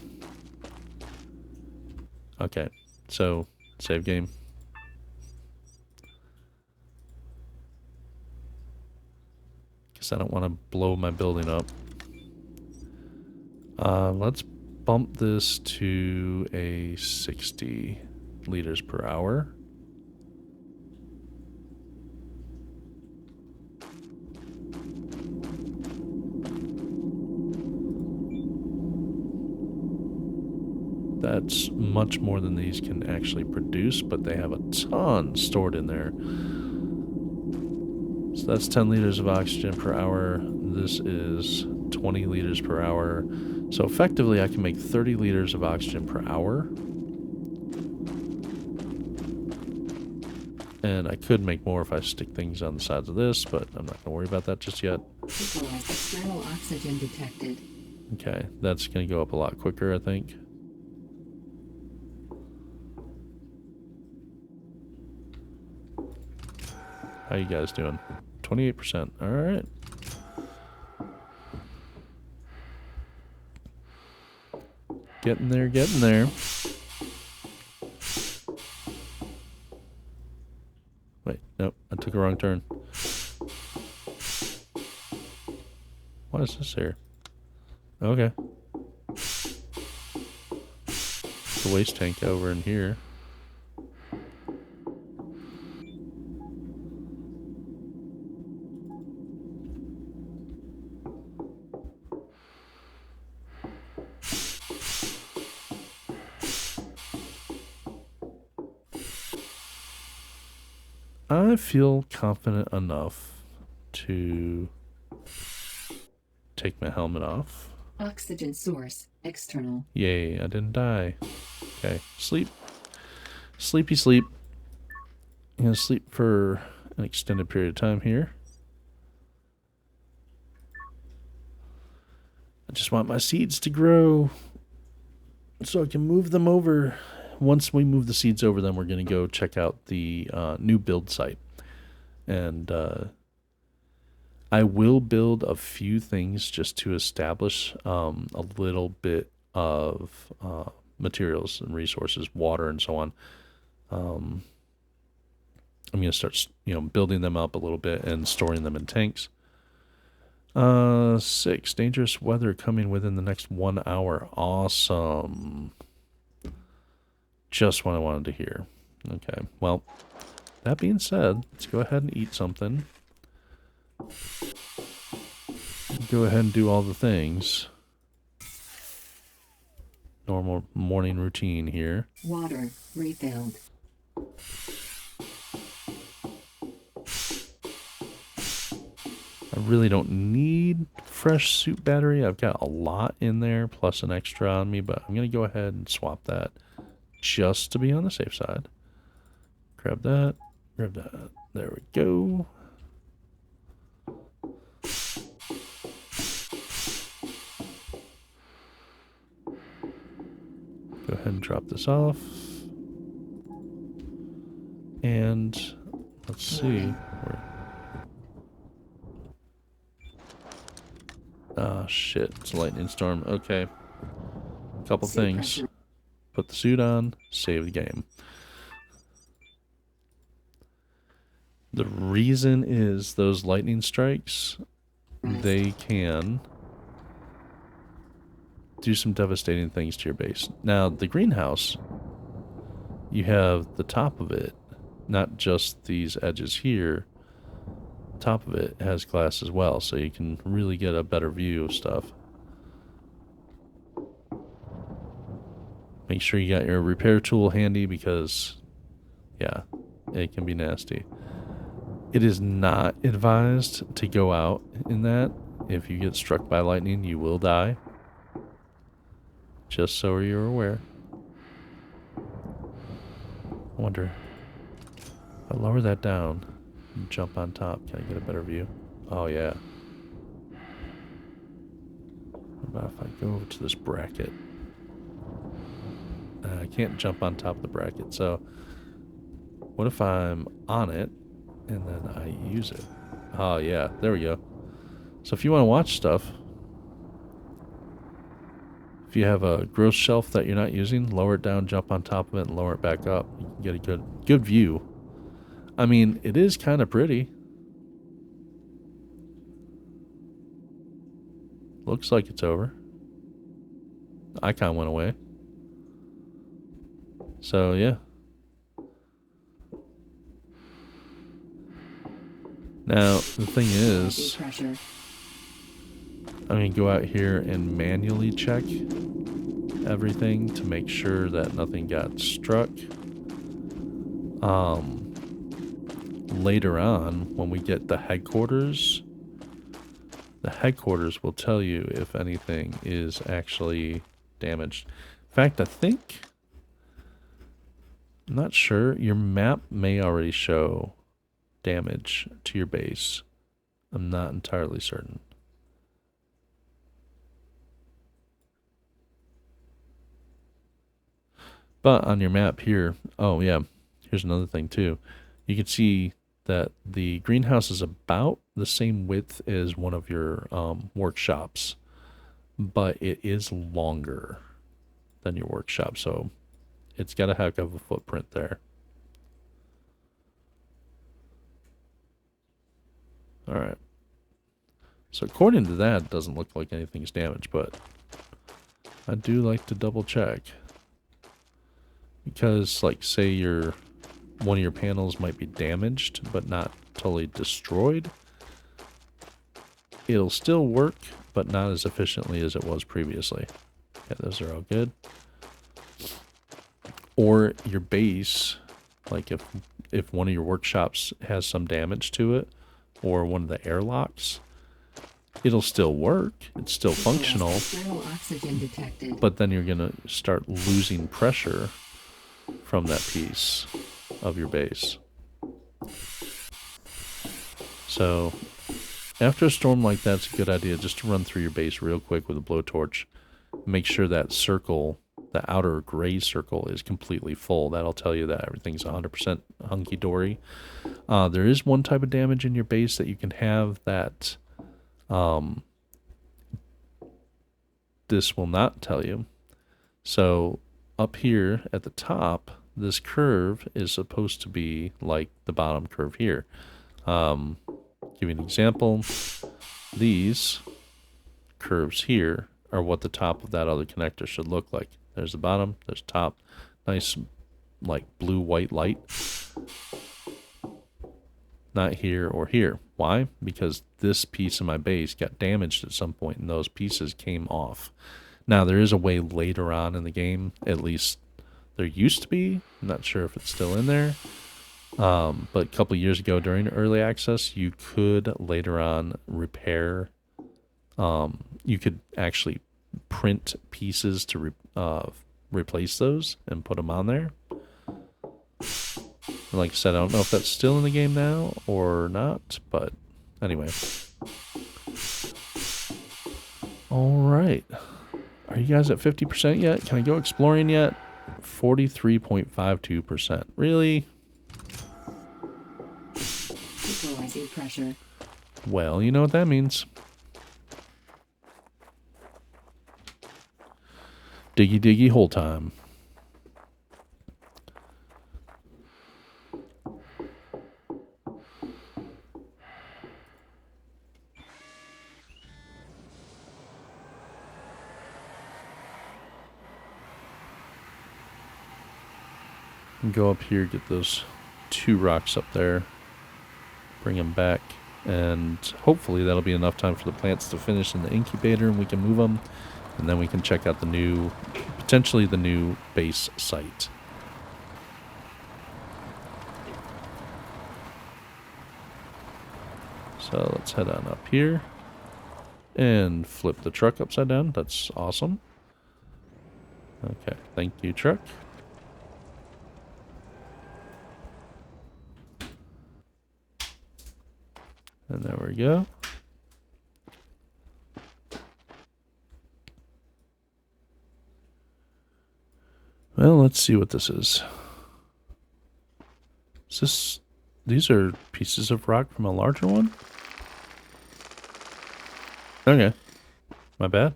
Okay, so save game. Guess I don't want to blow my building up. Let's bump this to a 60 liters per hour. That's much more than these can actually produce, but they have a ton stored in there. So that's 10 liters of oxygen per hour. This is 20 liters per hour. So effectively, I can make 30 liters of oxygen per hour. And I could make more if I stick things on the sides of this, but I'm not going to worry about that just yet. External oxygen detected. Okay, that's going to go up a lot quicker, I think. How you guys doing? 28%. All right. Getting there, getting there. Wait, nope, I took a wrong turn. What is this here? Okay. The waste tank over in here. I feel confident enough to take my helmet off. Oxygen source external. Yay, I didn't die. Okay, sleep. Sleepy sleep. I'm gonna sleep for an extended period of time here. I just want my seeds to grow so I can move them over. Once we move the seeds over, then we're going to go check out the new build site. And I will build a few things just to establish a little bit of materials and resources, water and so on. I'm going to start, building them up a little bit and storing them in tanks. 6, dangerous weather coming within the next 1 hour. Awesome. Just what I wanted to hear. Okay, well, that being said, let's go ahead and eat something. Go ahead and do all the things. Normal morning routine here. Water refilled. I really don't need fresh soup battery. I've got a lot in there, plus an extra on me, but I'm going to go ahead and swap that just to be on the safe side. Grab that. Grab that. There we go. Go ahead and drop this off. And let's see. Ah, shit. It's a lightning storm. Okay. Couple things. Put the suit on. Save the game. The reason is those lightning strikes, they can do some devastating things to your base. Now, the greenhouse, you have the top of it, not just these edges here. Top of it has glass as well, so you can really get a better view of stuff. Make sure you got your repair tool handy because, yeah, it can be nasty. It is not advised to go out in that. If you get struck by lightning, you will die. Just so you're aware. I wonder, if I lower that down and jump on top, can I get a better view? Oh, yeah. What about if I go over to this bracket? I can't jump on top of the bracket, so what if I'm on it and then I use it? Oh, yeah, there we go. So if you want to watch stuff, if you have a gross shelf that you're not using, lower it down, jump on top of it, and lower it back up. You can get a good view. I mean, it is kind of pretty. Looks like it's over. The icon went away. So, yeah. Now, the thing is, I'm going to go out here and manually check everything to make sure that nothing got struck. Later on, when we get the headquarters will tell you if anything is actually damaged. In fact, I'm not sure, your map may already show damage to your base. I'm not entirely certain. But on your map here, oh yeah, here's another thing too. You can see that the greenhouse is about the same width as one of your workshops, but it is longer than your workshop, so it's got a heck of a footprint there. All right. So according to that, it doesn't look like anything's damaged, but I do like to double check. Because, like, say one of your panels might be damaged, but not totally destroyed. It'll still work, but not as efficiently as it was previously. Yeah, those are all good. Or your base, like if one of your workshops has some damage to it, or one of the airlocks, it'll still work. It's still functional. Zero oxygen detected. But then you're going to start losing pressure from that piece of your base. So after a storm like that, it's a good idea just to run through your base real quick with a blowtorch. Make sure that circle, the outer gray circle, is completely full. That'll tell you that everything's 100% hunky-dory. There is one type of damage in your base that you can have that this will not tell you. So up here at the top, this curve is supposed to be like the bottom curve here. Give you an example. These curves here are what the top of that other connector should look like. There's the bottom, there's top. Nice, like, blue-white light. Not here or here. Why? Because this piece of my base got damaged at some point and those pieces came off. Now, there is a way later on in the game, at least there used to be. I'm not sure if it's still in there. But a couple years ago during early access, you could later on repair. You could actually print pieces to replace those and put them on there. And like I said, I don't know if that's still in the game now or not, but anyway. All right. Are you guys at 50% yet? Can I go exploring yet? 43.52%. Really? Equalizing pressure. Well, you know what that means. Diggy diggy hole time. Go up here, get those 2 rocks up there, bring them back, and hopefully that'll be enough time for the plants to finish in the incubator and we can move them, and then we can check out potentially the new base site. So let's head on up here and flip the truck upside down. That's awesome. Okay, thank you, truck. And there we go. Well, let's see what this is. These are pieces of rock from a larger one? Okay. My bad.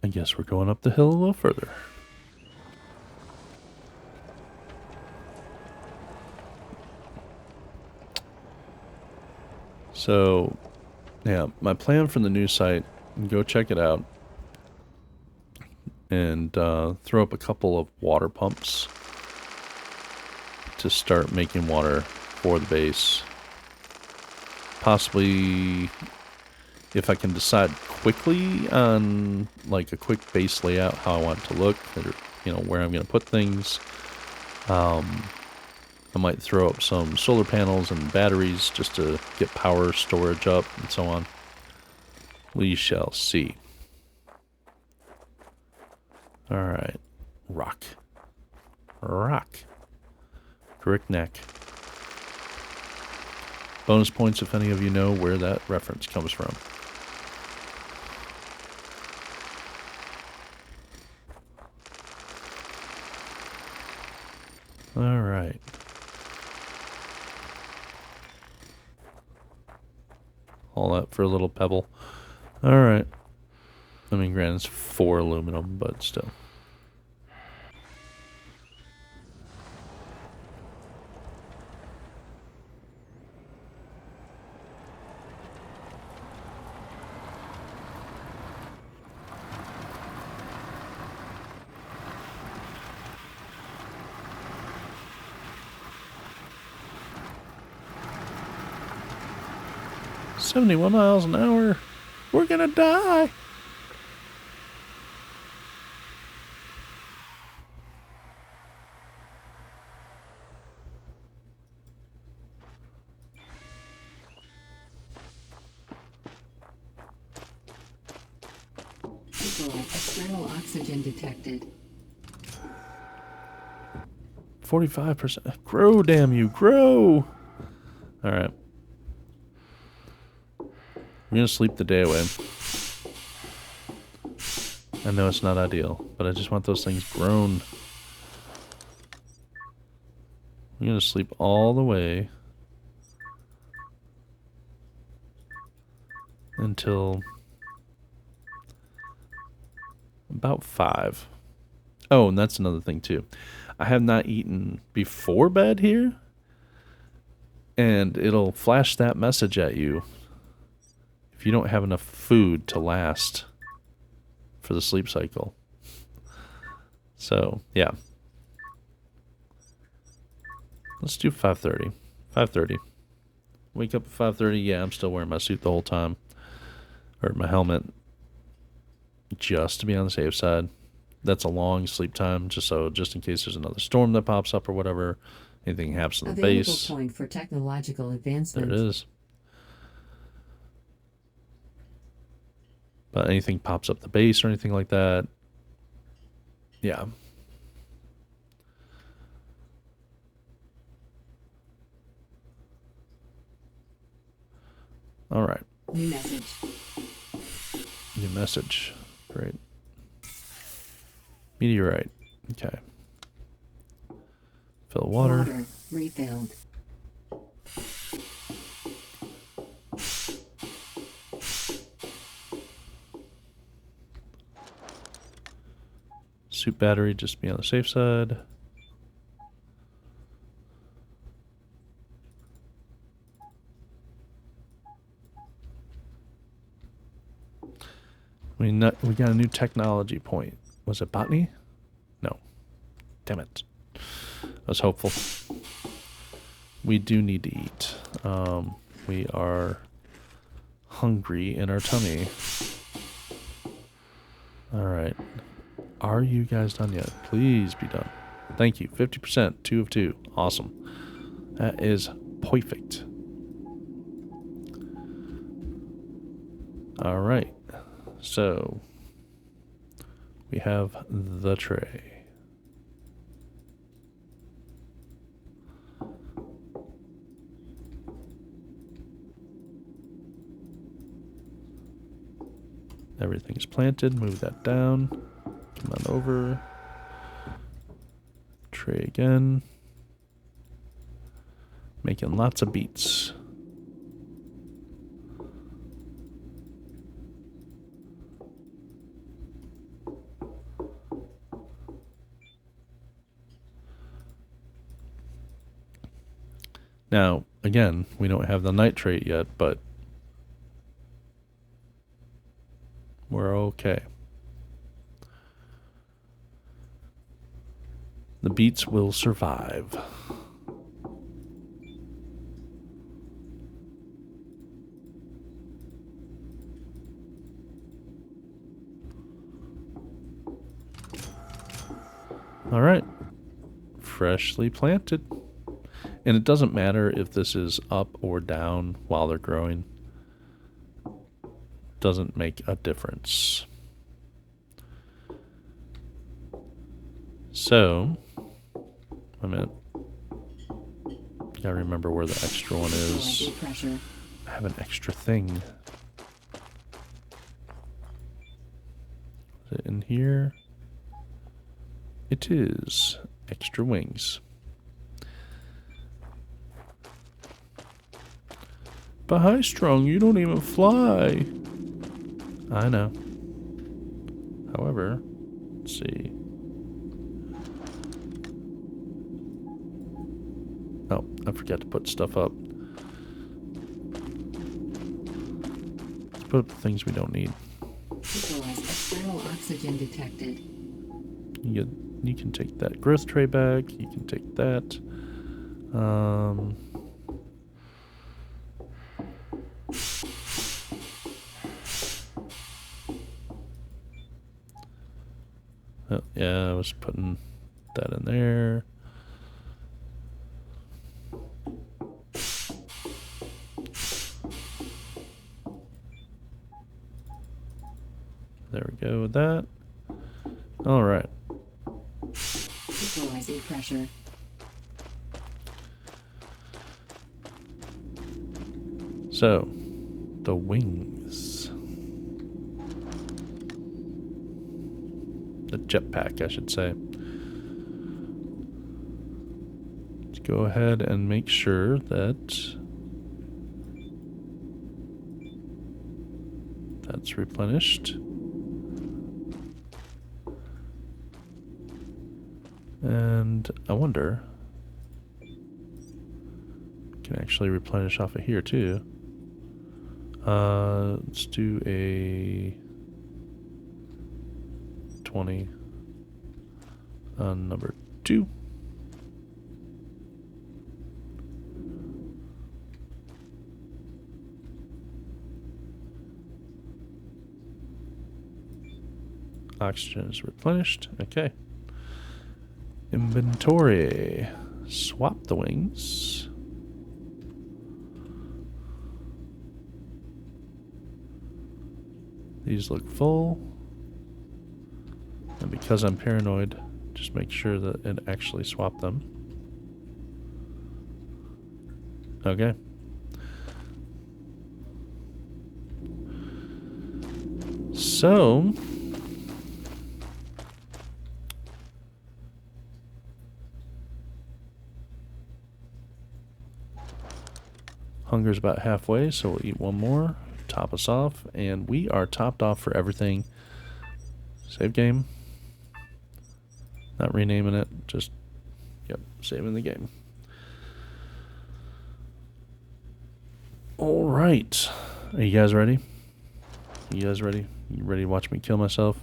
I guess we're going up the hill a little further. So, yeah, my plan for the new site, go check it out, and throw up a couple of water pumps to start making water for the base. Possibly, if I can decide quickly on like a quick base layout, how I want it to look, or, where I'm going to put things. I might throw up some solar panels and batteries just to get power storage up and so on. We shall see. Alright. Rock. Correct neck. Bonus points if any of you know where that reference comes from. Alright. All that for a little pebble. Alright. I mean, granted, it's 4 aluminum, but still. "71 miles an hour. We're gonna die." External oxygen detected. 45%. Grow, damn you, grow! Alright. I'm gonna sleep the day away. I know it's not ideal, but I just want those things grown. I'm gonna sleep all the way until about 5. Oh, and that's another thing too. I have not eaten before bed here, and it'll flash that message at you if you don't have enough food to last for the sleep cycle. So, yeah. Let's do 5:30. 5:30. Wake up at 5:30. Yeah, I'm still wearing my suit the whole time. Or my helmet. Just to be on the safe side. That's a long sleep time, just in case there's another storm that pops up or whatever. Anything happens to the base. Available point for technological advancement. There it is. But anything pops up the base or anything like that. Yeah. All right. New message. New message. Great. Meteorite. Okay. Fill water. Water refilled. Suit battery, just be on the safe side. We got a new technology point. Was it botany? No. Damn it. I was hopeful. We do need to eat. We are hungry in our tummy. Alright. Are you guys done yet? Please be done. Thank you. 50%. 2 of 2. Awesome. That is perfect. Alright. So, we have the tray. Everything's planted. Move that down. Come on over. Tray again. Making lots of beats. Now, again, we don't have the nitrate yet, but we're okay. The beats will survive. All right. Freshly planted. And it doesn't matter if this is up or down while they're growing. Doesn't make a difference. So, a minute. Gotta remember where the extra one is. I have an extra thing. Is it in here? It is. Extra wings. But high strung, you don't even fly. I know. However, let's see. Oh, I forgot to put stuff up. Let's put up the things we don't need. Equalize external oxygen detected. You can take that growth tray back. You can take that. Oh, yeah, I was putting that in there. There we go with that. All right. Equalizing pressure. So, the wings. The jetpack, I should say. Let's go ahead and make sure that that's replenished. And I wonder, can actually replenish off of here too. Let's do a 20 on number 2. Oxygen is replenished. Okay. Inventory. Swap the wings. These look full. And because I'm paranoid, just make sure that it actually swapped them. Okay. So, hunger's about halfway, so we'll eat one more, top us off, and we are topped off for everything. Save game. Not renaming it, just, yep, saving the game. All right. Are you guys ready? You guys ready? You ready to watch me kill myself?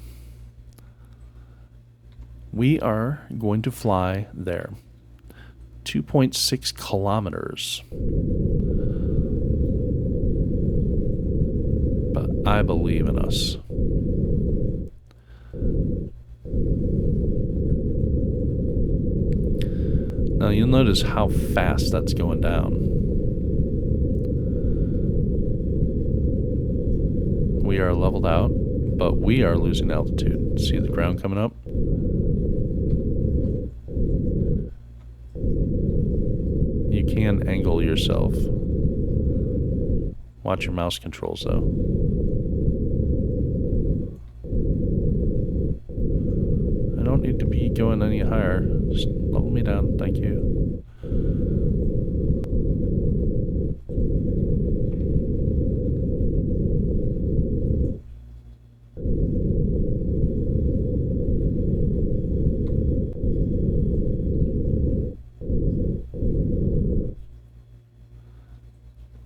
We are going to fly there. 2.6 kilometers. But I believe in us. Now you'll notice how fast that's going down. We are leveled out, but we are losing altitude. See the ground coming up? You can angle yourself. Watch your mouse controls though. I don't need to be going any higher. Just level me down, thank you.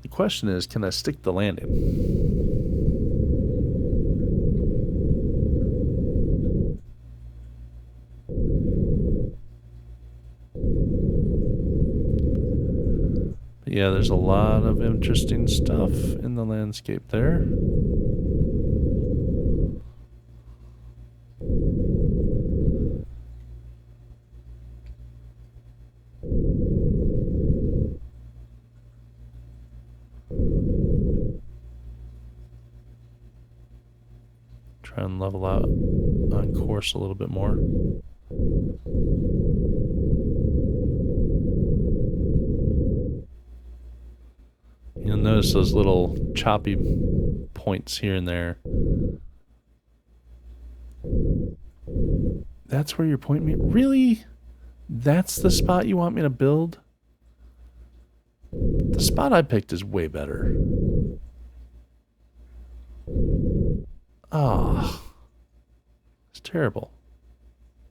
The question is, can I stick the landing? But yeah, there's a lot of interesting stuff in the landscape there. Try and level out on course a little bit more. You'll notice those little choppy points here and there. That's where you're pointing me? Really? That's the spot you want me to build? The spot I picked is way better. Ah, it's terrible.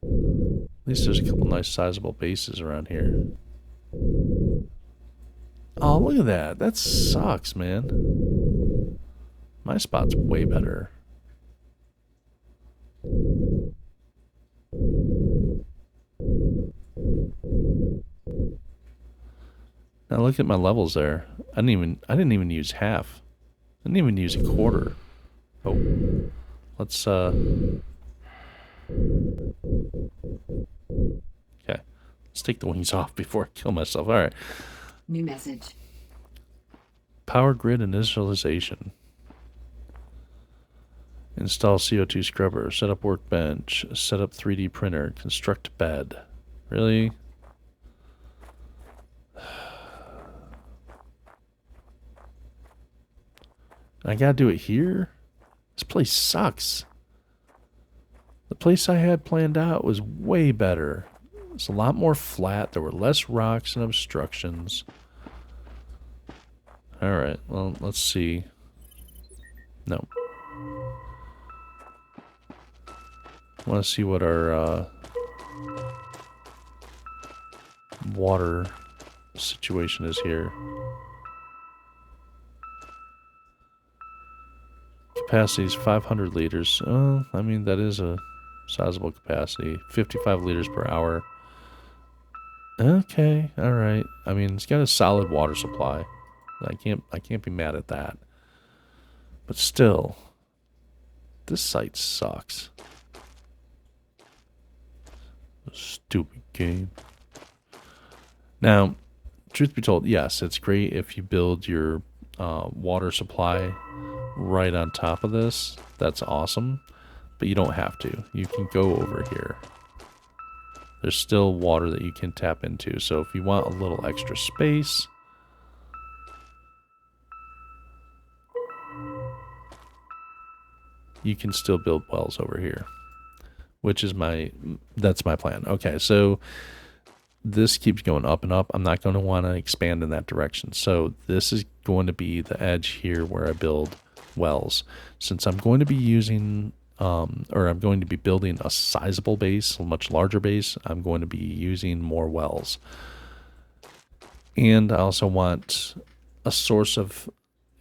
At least there's a couple nice sizable bases around here. Oh, look at that. That sucks, man. My spot's way better. Now look at my levels there. I didn't even use half. I didn't even use a quarter. Oh. Let's okay. Let's take the wings off before I kill myself. Alright. New message. Power grid initialization. Install CO2 scrubber. Set up workbench. Set up 3D printer. Construct bed. Really? I gotta do it here? This place sucks. The place I had planned out was way better. It's a lot more flat. There were less rocks and obstructions. Alright, well, let's see. No. I want to see what our water situation is here. Capacity is 500 liters. I mean, that is a sizable capacity. 55 liters per hour. Okay, alright. I mean, it's got a solid water supply. I can't be mad at that. But still, this site sucks. Stupid game. Now, truth be told, yes, it's great if you build your water supply right on top of this. That's awesome. But you don't have to. You can go over here. There's still water that you can tap into. So if you want a little extra space, you can still build wells over here, which is that's my plan. Okay, so this keeps going up and up. I'm not going to want to expand in that direction. So this is going to be the edge here where I build wells. Since I'm going to be using, or I'm going to be building a sizable base, a much larger base, I'm going to be using more wells. And I also want a source of,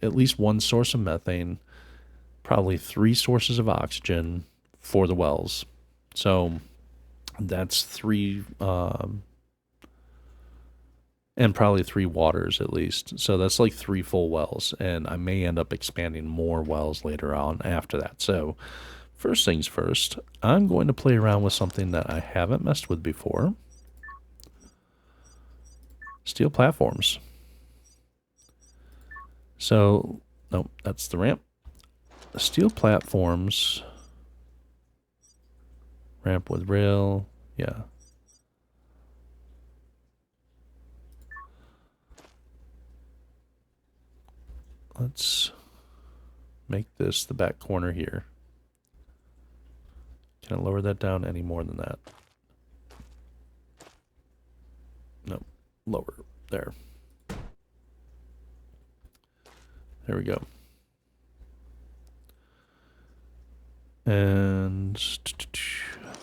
at least one source of methane, probably 3 sources of oxygen for the wells. So that's 3, and probably 3 waters at least. So that's like 3 full wells, and I may end up expanding more wells later on after that. So first things first, I'm going to play around with something that I haven't messed with before. Steel platforms. So, no, that's the ramp. Steel platforms, ramp with rail, yeah. Let's make this the back corner here. Can I lower that down any more than that? No, lower, there. There we go. And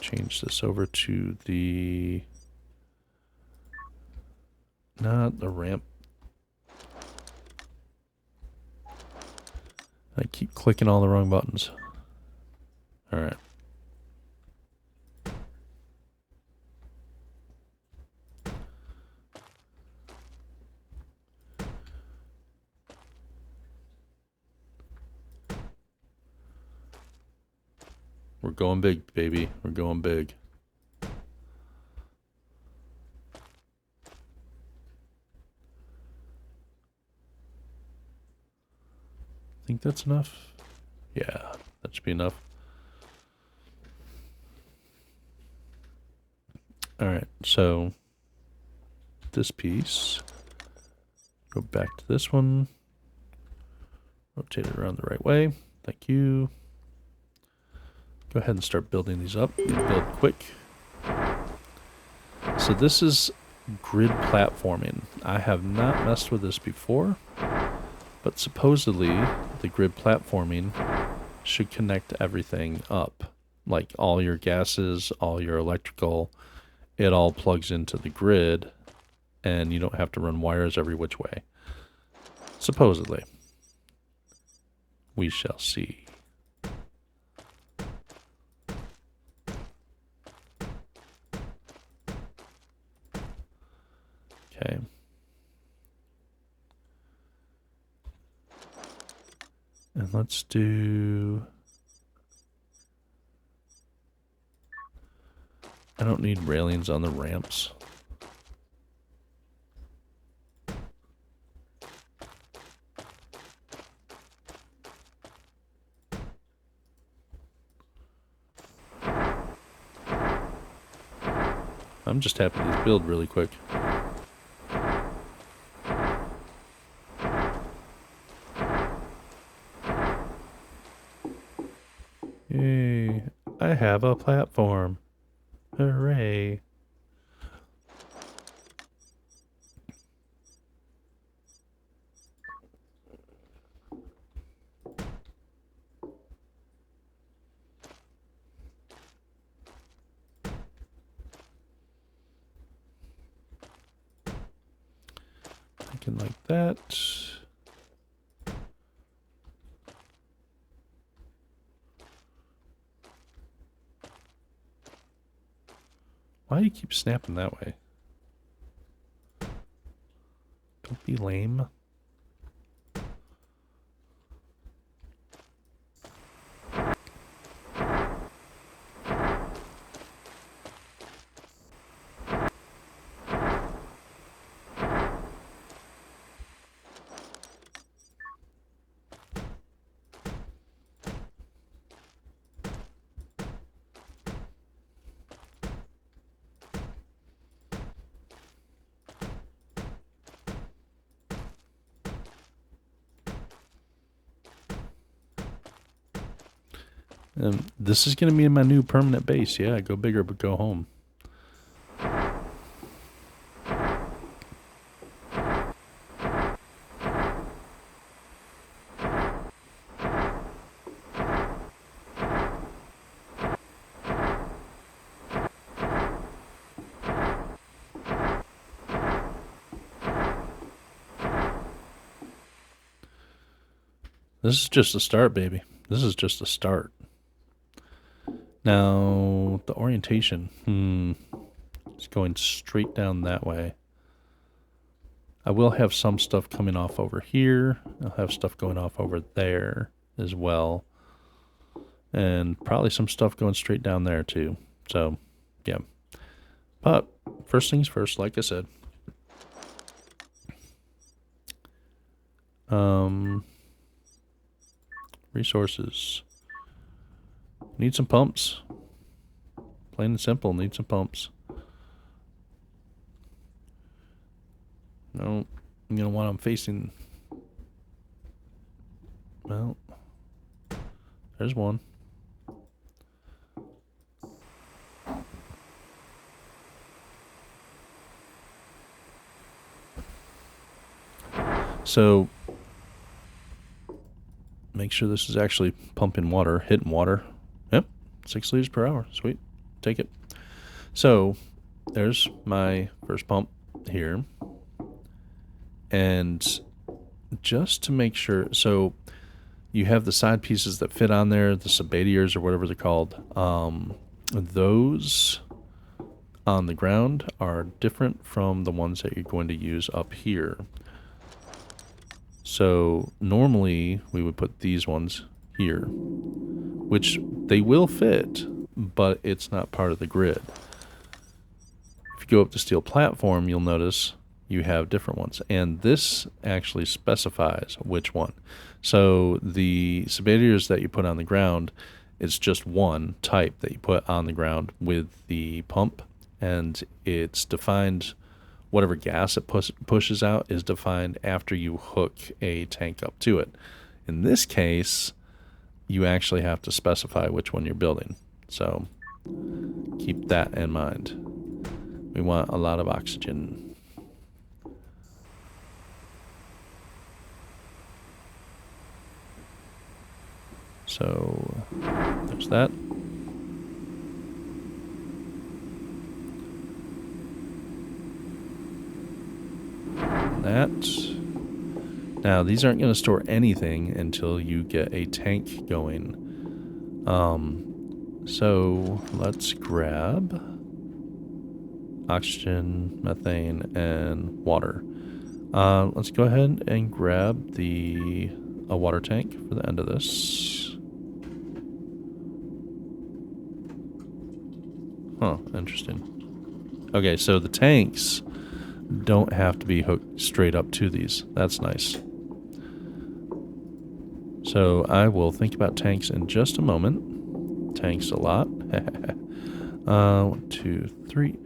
change this over to the, not the ramp. I keep clicking all the wrong buttons. All right. We're going big, baby. We're going big. Think that's enough? Yeah, that should be enough. Alright, so this piece, go back to this one, rotate it around the right way. Thank you. Go ahead and start building these up. Build quick. So this is grid platforming. I have not messed with this before, but supposedly the grid platforming should connect everything up. Like all your gases, all your electrical, it all plugs into the grid, and you don't have to run wires every which way. Supposedly. We shall see. Okay. And let's do... I don't need railings on the ramps. I'm just happy these build really quick. Yay, I have a platform. Hooray. Thinking like that. Why do you keep snapping that way? Don't be lame. This is going to be my new permanent base. Yeah, go bigger but go home. This is just a start, baby. This is just a start. Now, the orientation. It's going straight down that way. I will have some stuff coming off over here. I'll have stuff going off over there as well. And probably some stuff going straight down there too. So, yeah. But, first things first, like I said. Resources. Need some pumps. Plain and simple, need some pumps. No, I'm going to want them facing... Well, there's one. So, make sure this is actually pumping water, hitting water. Yep, 6 liters per hour. Sweet. Take it. So, there's my first pump here. And just to make sure, so you have the side pieces that fit on there, the sabatiers or whatever they're called. Those on the ground are different from the ones that you're going to use up here. So normally we would put these ones here, which they will fit, but it's not part of the grid. If you go up to steel platform, you'll notice you have different ones, and this actually specifies which one. So the sabatiers that you put on the ground, it's just one type that you put on the ground with the pump, and it's defined, whatever gas it pushes out is defined after you hook a tank up to it. In this case, you actually have to specify which one you're building. So keep that in mind. We want a lot of oxygen. So there's that. That. Now, these aren't going to store anything until you get a tank going. So let's grab oxygen, methane, and water. Let's go ahead and grab a water tank for the end of this. Huh, interesting. Okay, so the tanks don't have to be hooked straight up to these. That's nice. So I will think about tanks in just a moment. Tanks a lot. 1, 2, 3.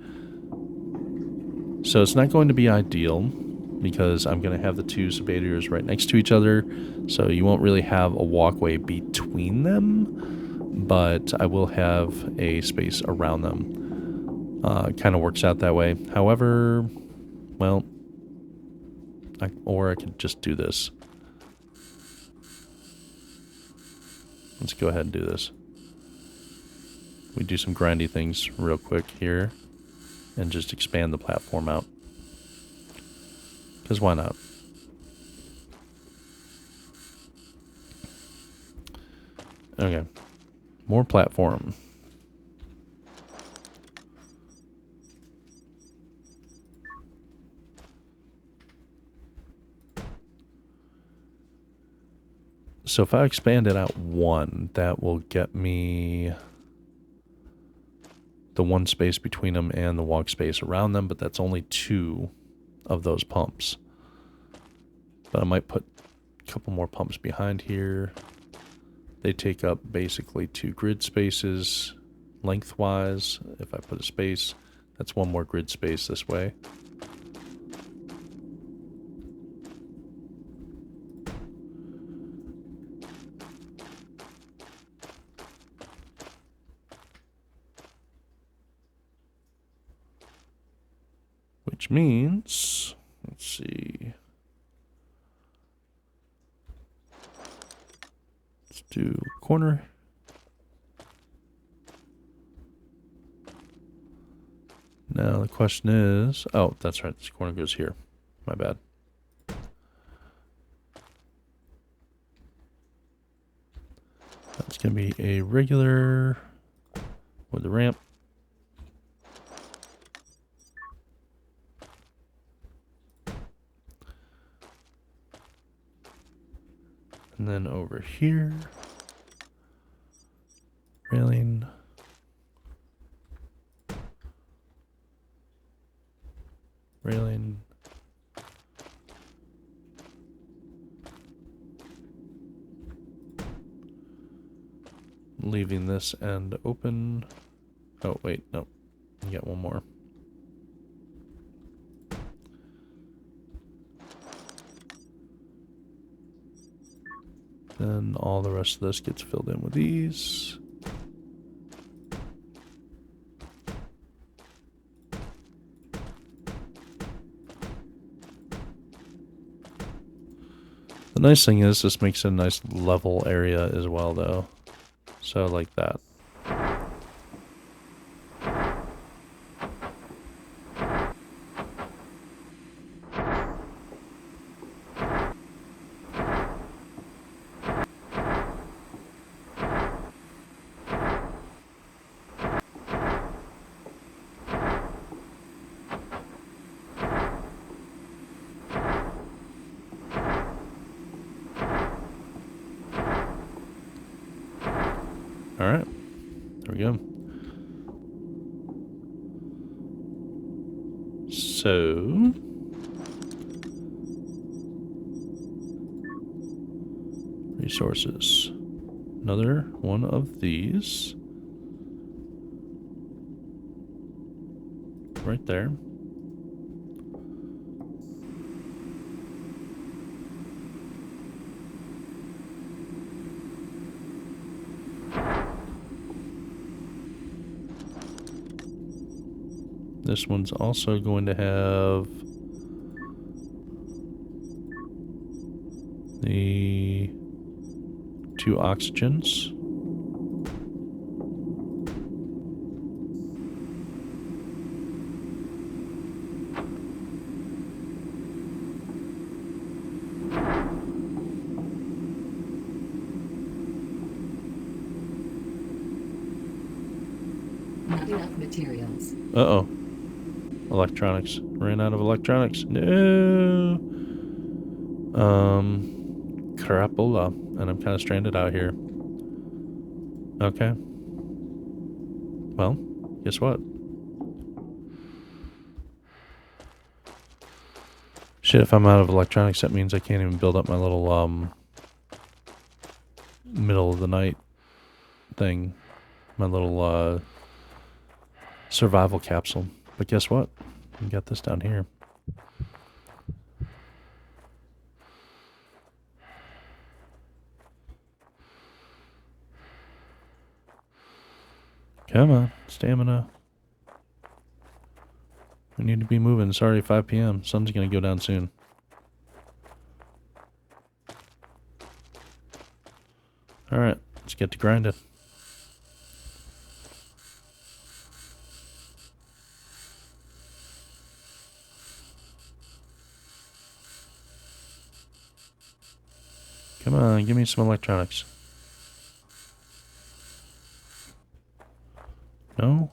So it's not going to be ideal because I'm going to have the two subators right next to each other. So you won't really have a walkway between them, but I will have a space around them. It kind of works out that way. However, well, I could just do this. Let's go ahead and do this. We do some grindy things real quick here and just expand the platform out. Because why not? Okay. More platform. So if I expand it out 1, that will get me the 1 space between them and the walk space around them, but that's only 2 of those pumps. But I might put a couple more pumps behind here. They take up basically 2 grid spaces lengthwise. If I put a space, that's 1 more grid space this way. Which means, let's see. Let's do corner. Now the question is, oh, that's right, this corner goes here. My bad. That's going to be a regular with a ramp. And then over here, railing. Railing. Leaving this end open. Oh, wait, no. You got 1 more. Then all the rest of this gets filled in with these. The nice thing is this makes it a nice level area as well, though. So like that. Alright, there we go. So, resources. Another one of these. Right there. This one's also going to have the 2 oxygens. Not enough materials. Uh-oh. Electronics. Ran out of electronics. No. Crapola. And I'm kind of stranded out here. Okay. Well, guess what? Shit, if I'm out of electronics, that means I can't even build up my little, middle of the night thing. My little, survival capsule. But guess what? We got this down here. Come on, stamina. We need to be moving. It's already 5 p.m. Sun's gonna go down soon. Alright, let's get to grinding. Come on, give me some electronics. No?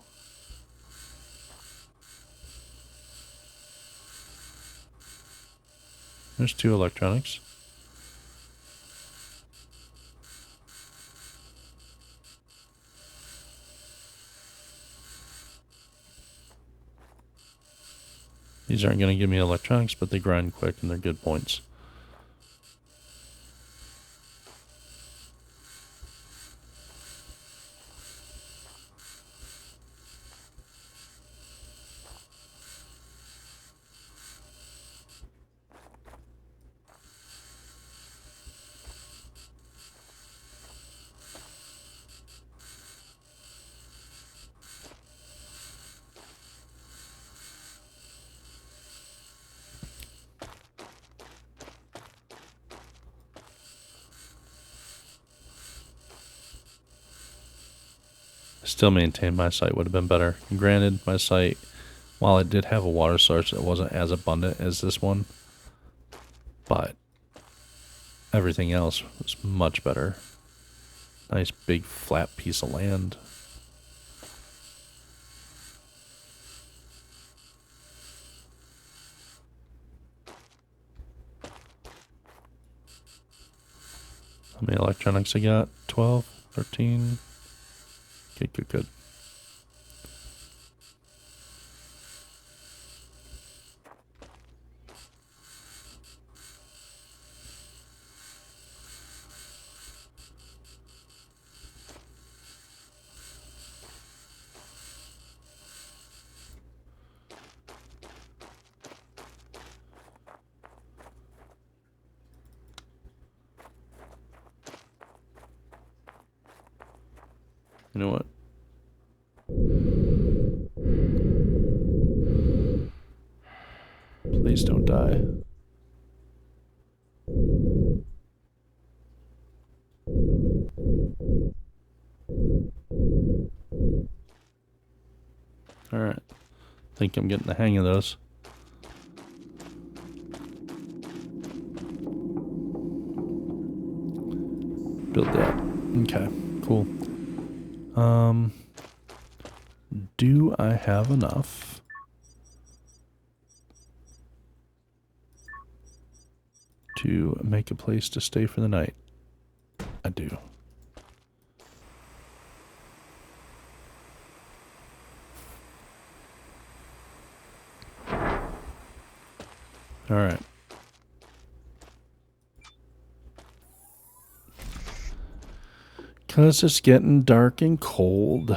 There's 2 electronics. These aren't going to give me electronics, but they grind quick and they're good points. Still maintain my site would have been better. Granted, my site, while it did have a water source, it wasn't as abundant as this one. But everything else was much better. Nice big flat piece of land. How many electronics I got? 12, 13. Good, good, good. You know what? Please don't die. Alright. Think I'm getting the hang of those. Build that. Okay, cool. Do I have enough to make a place to stay for the night? I do. Alright. Because it's getting dark and cold.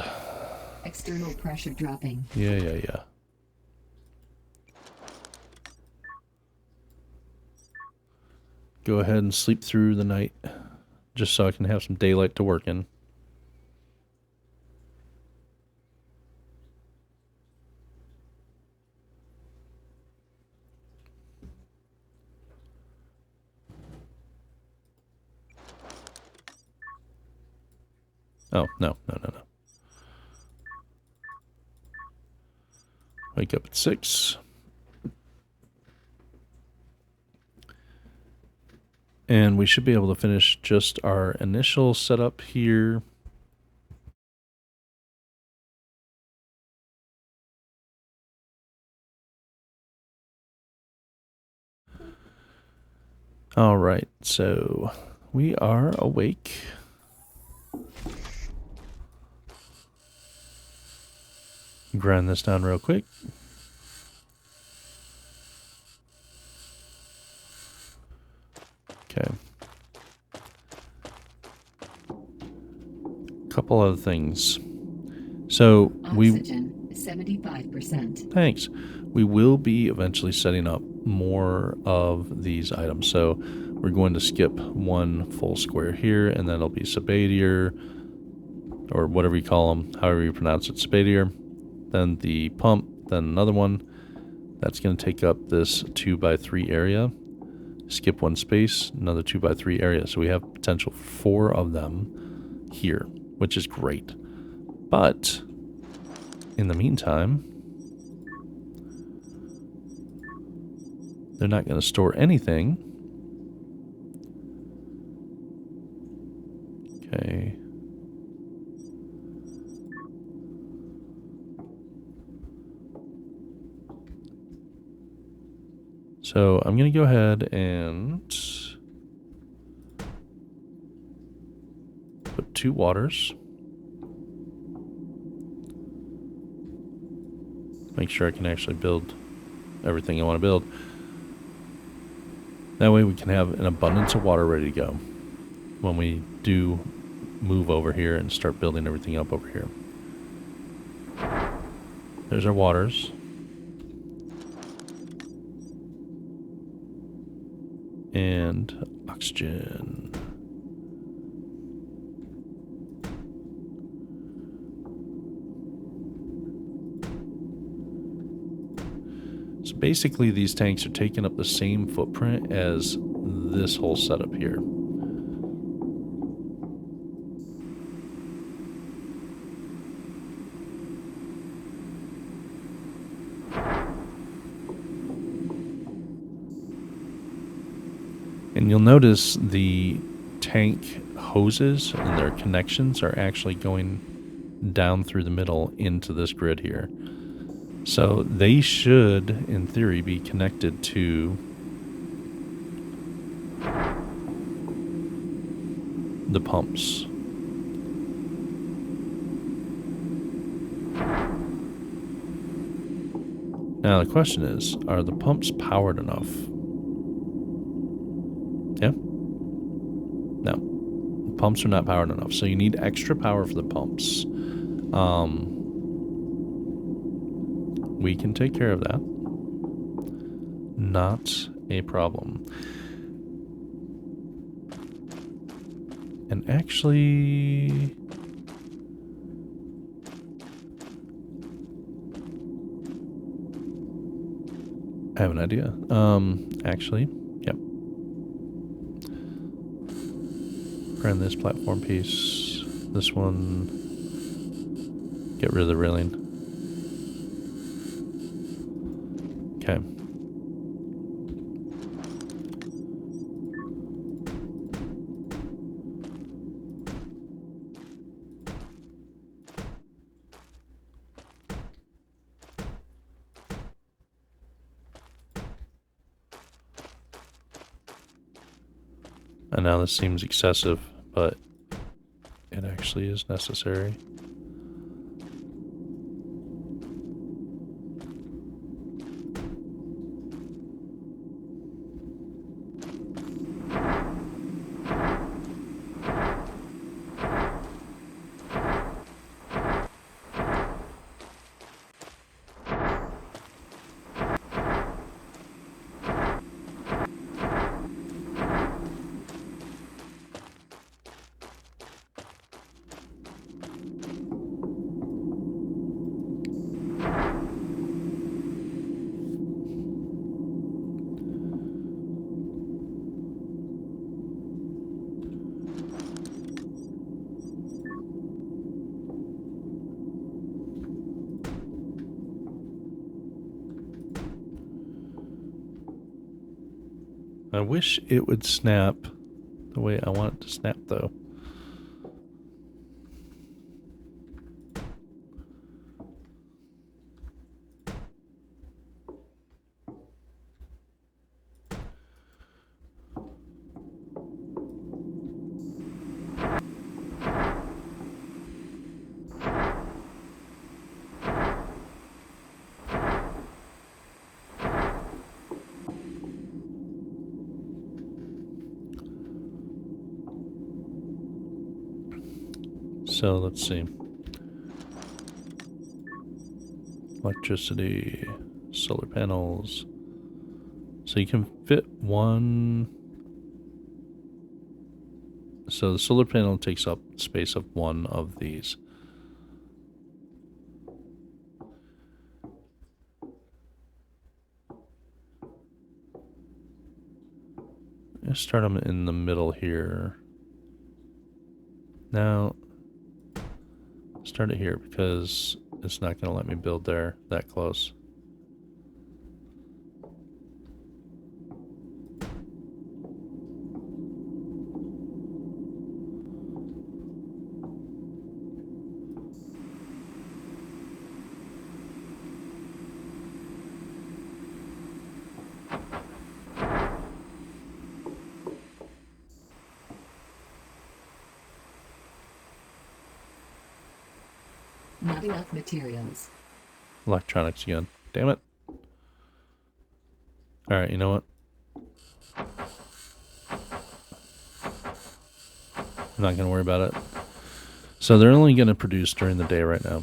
External pressure dropping. Yeah. Go ahead and sleep through the night. Just so I can have some daylight to work in. Oh, no. Wake up at 6. And we should be able to finish just our initial setup here. All right, so we are awake. Grind this down real quick. Okay. Couple other things. So Oxygen, 75%. Thanks. We will be eventually setting up more of these items. So we're going to skip one full square here, and then it'll be Sabatier, or whatever you call them, however you pronounce it, Sabatier. Then the pump, then another one. That's going to take up this 2x3 area. Skip one space, another 2x3 area. So we have potential for 4 of them here, which is great. But in the meantime, they're not going to store anything. Okay. So I'm going to go ahead and put 2 waters. Make sure I can actually build everything I want to build. That way we can have an abundance of water ready to go when we do move over here and start building everything up over here. There's our waters. And oxygen. So basically these tanks are taking up the same footprint as this whole setup here. And you'll notice the tank hoses and their connections are actually going down through the middle into this grid here. So they should, in theory, be connected to the pumps. Now the question is, are the pumps powered enough? Yeah? No. The pumps are not powered enough. So you need extra power for the pumps. We can take care of that. Not a problem. And actually, I have an idea. Actually, yep. Grind this platform piece. This one. Get rid of the railing. Okay. And now this seems excessive, but it actually is necessary. I wish it would snap the way I want it to snap, though. So let's see. Electricity, solar panels. So you can fit one. So the solar panel takes up space of one of these. Let's start them in the middle here. Now, start it here because it's not going to let me build there that close. Not enough materials. Electronics again. Damn it. Alright, you know what? I'm not going to worry about it. So they're only going to produce during the day right now.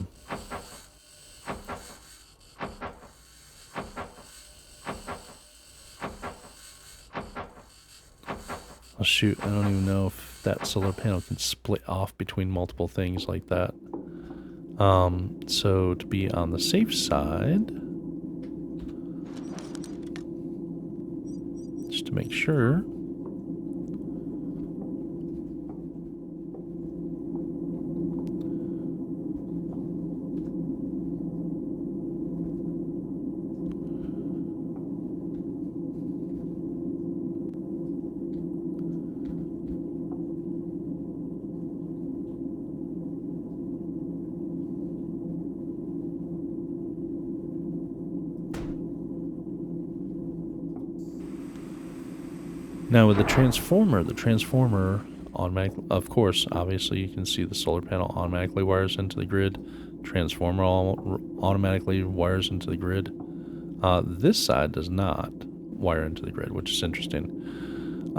Oh shoot, I don't even know if that solar panel can split off between multiple things like that. So to be on the safe side, just to make sure, now with the transformer automatically, of course, obviously you can see the solar panel automatically wires into the grid. Transformer automatically wires into the grid. This side does not wire into the grid, which is interesting.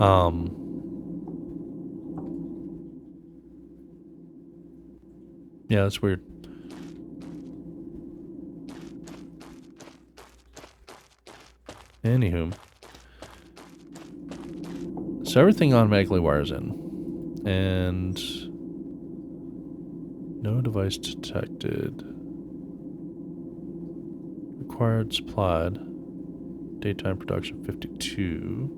Yeah, that's weird. Anywho. So everything automatically wires in. And no device detected. Required supplied. Daytime production 52.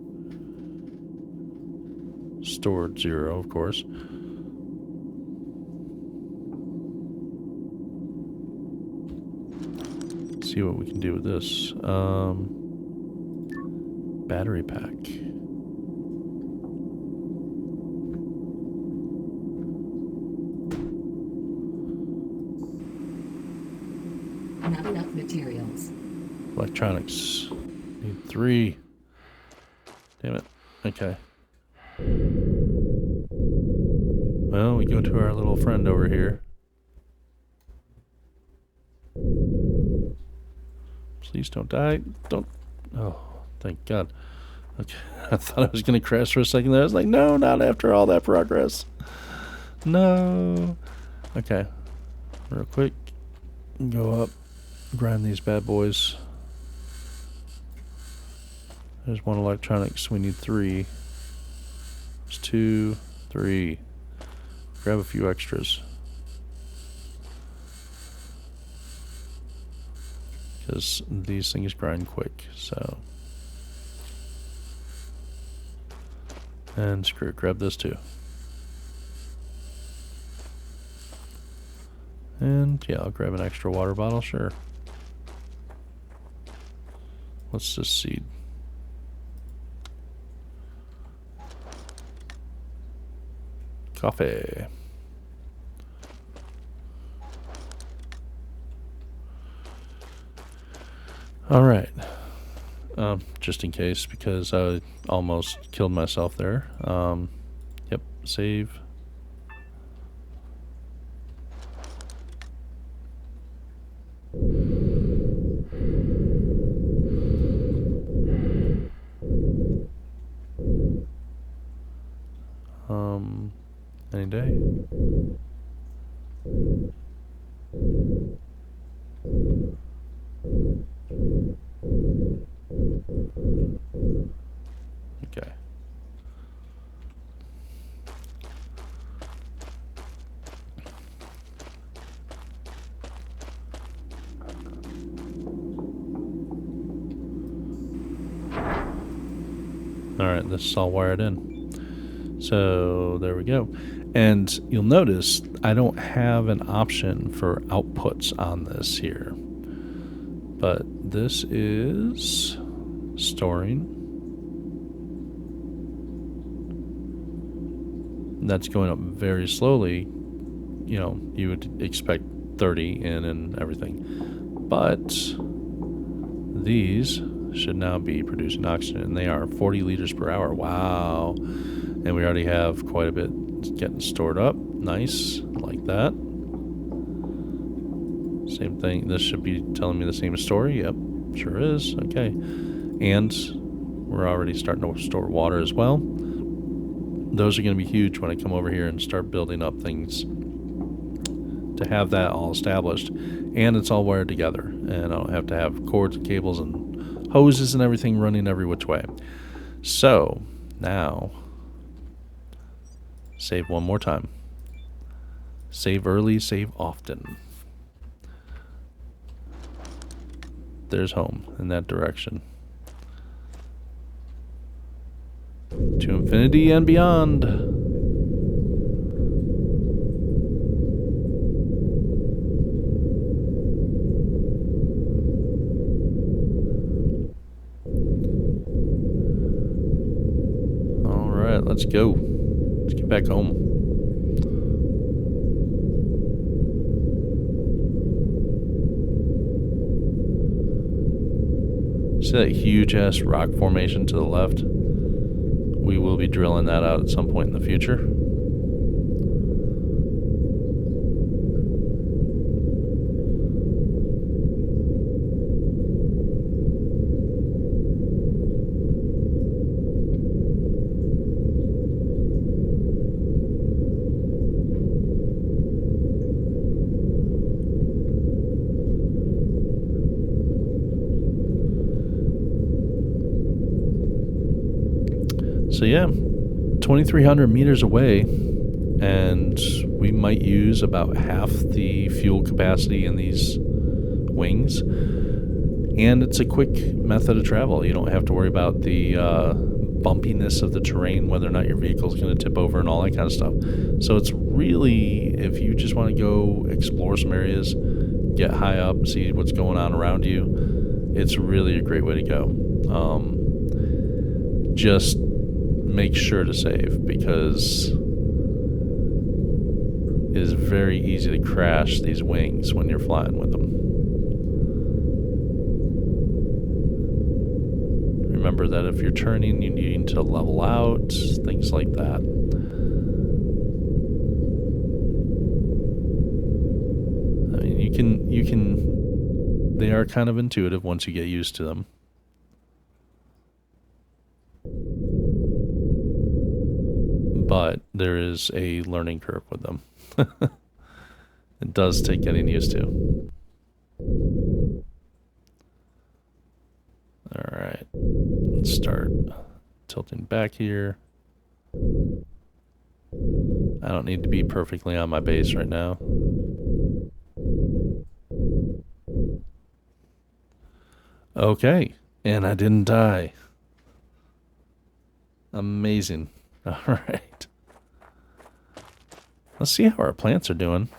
Stored 0, of course. Let's see what we can do with this. Battery pack. Not enough materials. Electronics. Need 3. Damn it. Okay. Well, we go to our little friend over here. Please don't die. Don't. Oh, thank God. Okay. I thought I was going to crash for a second there. I was like, no, not after all that progress. No. Okay. Real quick. Go up. Grind these bad boys. There's 1 electronics. We need 3. There's 2, 3. Grab a few extras. Because these things grind quick, so. And screw it, grab this too. And yeah, I'll grab an extra water bottle, sure. What's this seed? Coffee. All right. Just in case, because I almost killed myself there. Yep, save. Any day. Okay. Alright, this is all wired in. So there we go. And you'll notice I don't have an option for outputs on this here. But this is storing. That's going up very slowly. You know, you would expect 30 in and everything. But these should now be producing oxygen, and they are 40 liters per hour. Wow. And we already have quite a bit getting stored up. Nice, like that. Same thing. This should be telling me the same story. Yep, sure is. Okay. And we're already starting to store water as well. Those are going to be huge when I come over here and start building up things to have that all established. And it's all wired together. And I don't have to have cords and cables and hoses and everything running every which way. So, now, save one more time. Save early, save often. There's home in that direction. To infinity and beyond. All right, let's go. Let's get back home. See that huge ass rock formation to the left? We will be drilling that out at some point in the future. So yeah, 2,300 meters away, and we might use about half the fuel capacity in these wings. And it's a quick method of travel. You don't have to worry about the bumpiness of the terrain, whether or not your vehicle is going to tip over and all that kind of stuff. So it's really, if you just want to go explore some areas, get high up, see what's going on around you, it's really a great way to go. Just make sure to save, because it is very easy to crash these wings when you're flying with them. Remember that if you're turning, you need to level out, things like that. I mean, you can, they are kind of intuitive once you get used to them. But there is a learning curve with them. It does take getting used to. Alright. Let's start tilting back here. I don't need to be perfectly on my base right now. Okay. And I didn't die. Amazing. Alright. Let's see how our plants are doing.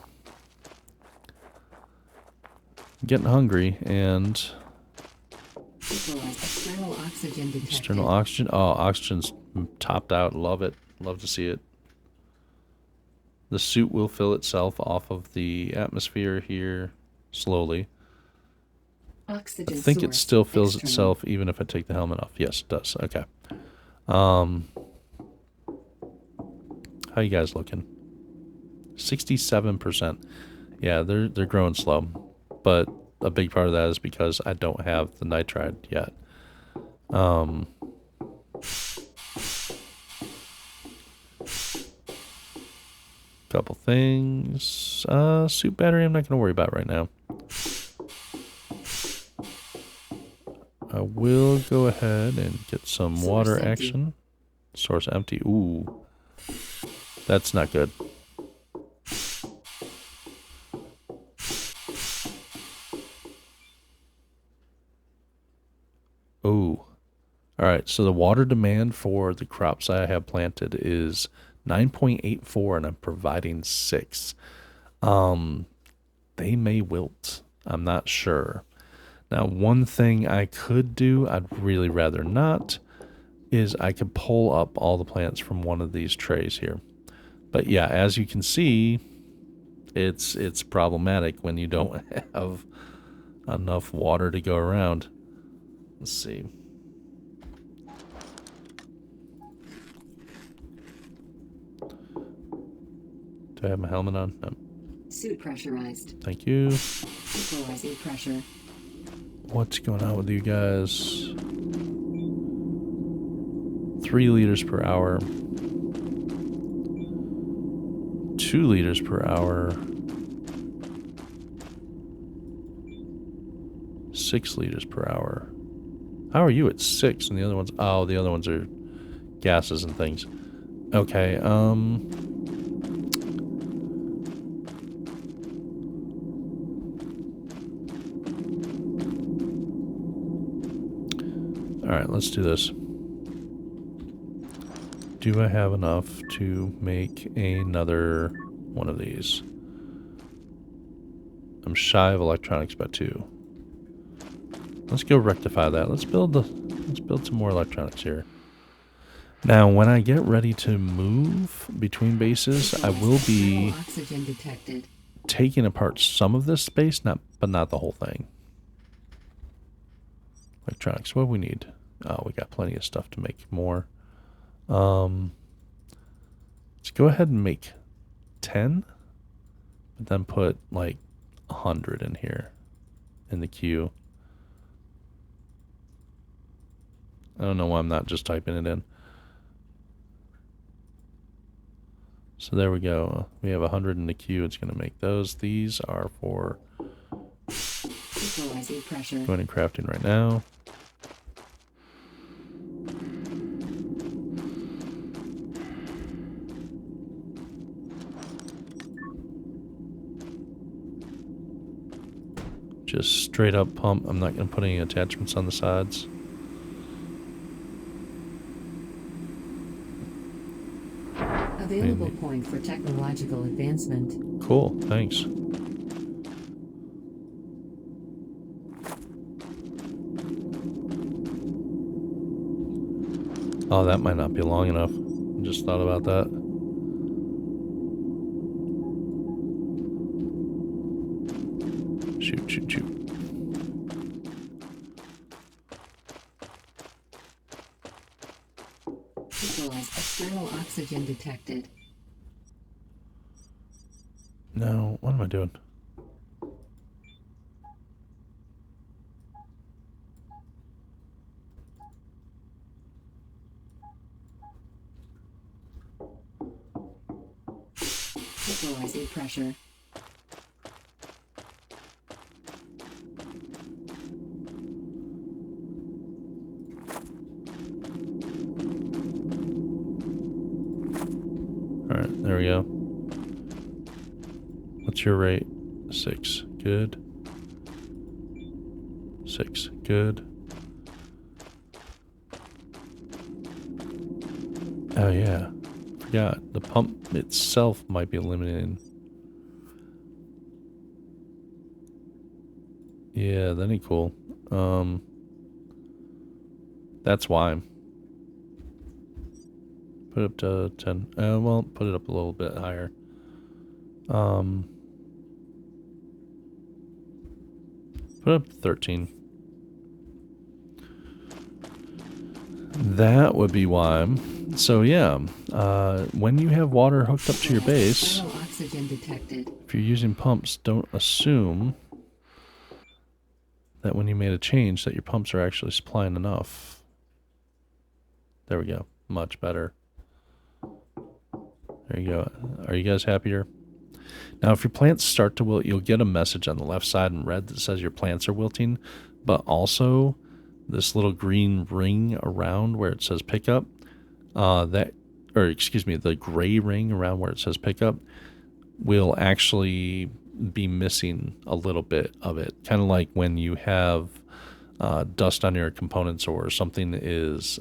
I'm getting hungry, and External oxygen detected. external oxygen. Oh, oxygen's topped out. Love it. Love to see it. The suit will fill itself off of the atmosphere here slowly. I Oxygen think it source still fills external. itself even if I take the helmet off. Yes, it does. Okay. How you guys looking? 67%. Yeah, they're growing slow, but a big part of that is because I don't have the nitride yet. Couple things. Suit battery I'm not going to worry about right now. I will go ahead and get some Source water empty. action. Source empty. Ooh. That's not good. Ooh. Alright, so the water demand for the crops I have planted is 9.84 and I'm providing 6. They may wilt. I'm not sure. Now, one thing I could do, I'd really rather not, is I could pull up all the plants from one of these trays here. But yeah, as you can see, it's problematic when you don't have enough water to go around. Let's see. Do I have my helmet on? No. Suit pressurized. Thank you. Equalizing pressure. What's going on with you guys? 3 liters per hour. 2 liters per hour. 6 liters per hour. How are you at 6 and the other ones? Oh, the other ones are gases and things. Okay, alright, let's do this. Do I have enough to make another one of these? I'm shy of electronics by 2. Let's go rectify that. Let's build some more electronics here. Now, when I get ready to move between bases, I will be Oxygen detected. taking apart some of this space, but not the whole thing. Electronics, what do we need? Oh, we got plenty of stuff to make more. Let's go ahead and make 10, but then put like 100 in here in the queue. I don't know why I'm not just typing it in. So there we go. We have 100 in the queue. It's going to make those. These are for Equalizing pressure. going and crafting right now. Just straight up pump. I'm not going to put any attachments on the sides. Available point for technological advancement. Cool, thanks. Oh, that might not be long enough. I just thought about that. Shoot, shoot, shoot. Equalize external oxygen detected. No, what am I doing? Equalizing pressure. Alright, there we go. What's your rate? 6. Good. 6. Good. Oh yeah. Forgot. The pump itself might be limited. Yeah, that ain't cool. That's why. Put it up to 10. Well, put it up a little bit higher. Um, put up 13. That would be why. So yeah, when you have water hooked up to your base, Vital oxygen detected. if you're using pumps, don't assume that when you made a change that your pumps are actually supplying enough. There we go. Much better. There you go. Are you guys happier? Now, if your plants start to wilt, you'll get a message on the left side in red that says your plants are wilting, but also this little green ring around where it says pickup, the gray ring around where it says pickup will actually be missing a little bit of it. Kind of like when you have dust on your components or something is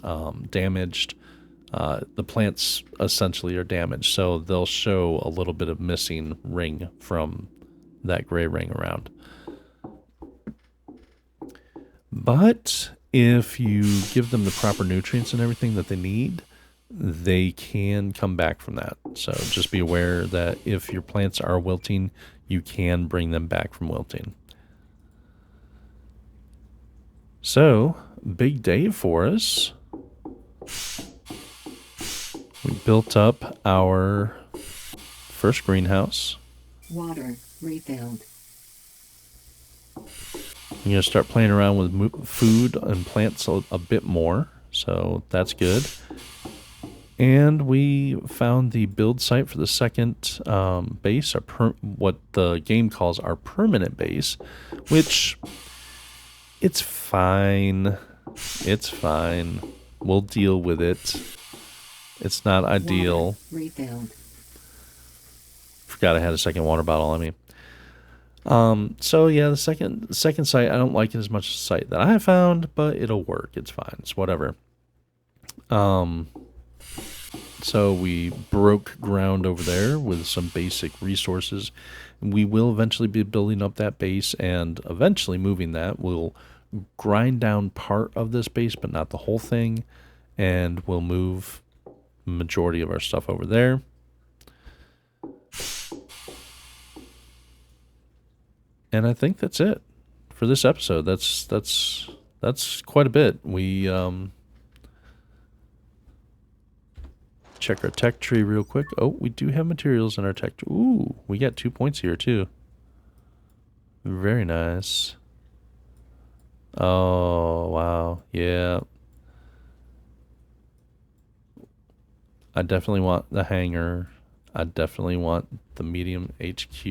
damaged. The plants essentially are damaged, so they'll show a little bit of missing ring from that gray ring around. But if you give them the proper nutrients and everything that they need, they can come back from that. So just be aware that if your plants are wilting, you can bring them back from wilting. So, big day for us. We built up our first greenhouse. Water refilled. I'm going to start playing around with food and plants a bit more, so that's good. And we found the build site for the second base, what the game calls our permanent base, which it's fine. It's fine. We'll deal with it. It's not ideal. Water refilled. Forgot I had a second water bottle on me. So yeah, the second site, I don't like it as much as the site that I found, but it'll work. It's fine. It's whatever. So we broke ground over there with some basic resources. We will eventually be building up that base and eventually moving that. We'll grind down part of this base, but not the whole thing. And we'll move the majority of our stuff over there. And I think that's it for this episode. That's quite a bit. We check our tech tree real quick. Oh, we do have materials in our tech tree. Ooh, we got 2 points here too. Very nice. Oh, wow. Yeah. I definitely want the hangar. I definitely want the medium HQ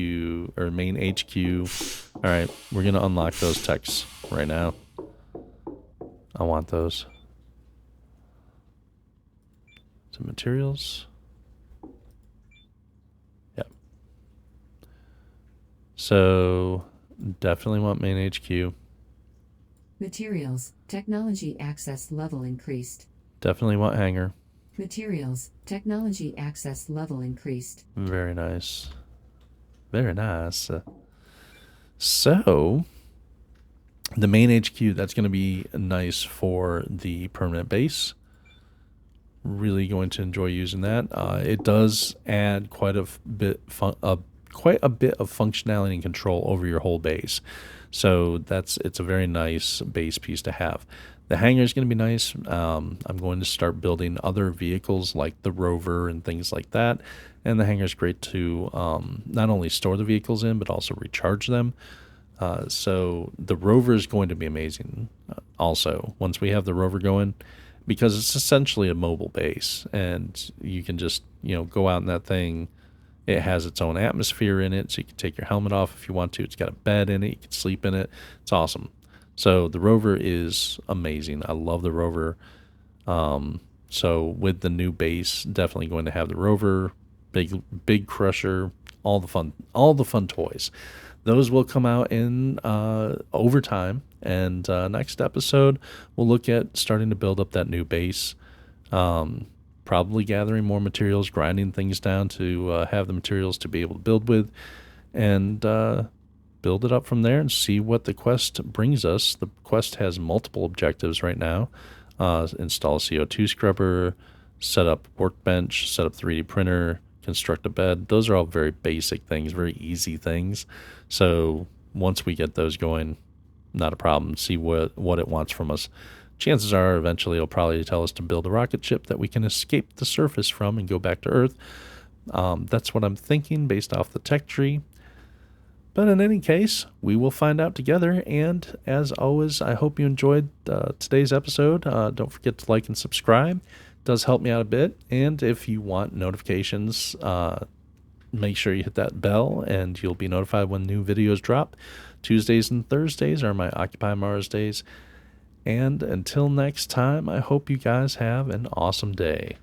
or main HQ. All right, we're going to unlock those techs right now. I want those. Some materials. Yep. So definitely want main HQ. Materials. Technology access level increased. Definitely want hangar. Materials. Technology access level increased. Very nice. Very nice. So, the main HQ, that's going to be nice for the permanent base. Really going to enjoy using that. It does add quite a bit of functionality and control over your whole base. So it's a very nice base piece to have. The hangar is going to be nice. I'm going to start building other vehicles like the rover and things like that. And the hangar is great to not only store the vehicles in, but also recharge them. So the rover is going to be amazing also once we have the rover going, because it's essentially a mobile base. And you can just, go out in that thing. It has its own atmosphere in it, so you can take your helmet off if you want to. It's got a bed in it. You can sleep in it. It's awesome. So the rover is amazing. I love the rover. So with the new base, definitely going to have the rover, big crusher, all the fun toys. Those will come out in over time. And next episode, we'll look at starting to build up that new base. Probably gathering more materials, grinding things down to have the materials to be able to build with, and build it up from there and see what the quest brings us. The quest has multiple objectives right now. Install a CO2 scrubber, set up workbench, set up 3D printer, construct a bed. Those are all very basic things, very easy things. So once we get those going, not a problem. See what it wants from us. Chances are eventually it'll probably tell us to build a rocket ship that we can escape the surface from and go back to Earth. That's what I'm thinking based off the tech tree. But in any case, we will find out together. And as always, I hope you enjoyed today's episode. Don't forget to like and subscribe. It does help me out a bit. And if you want notifications, make sure you hit that bell and you'll be notified when new videos drop. Tuesdays and Thursdays are my Occupy Mars days. And until next time, I hope you guys have an awesome day.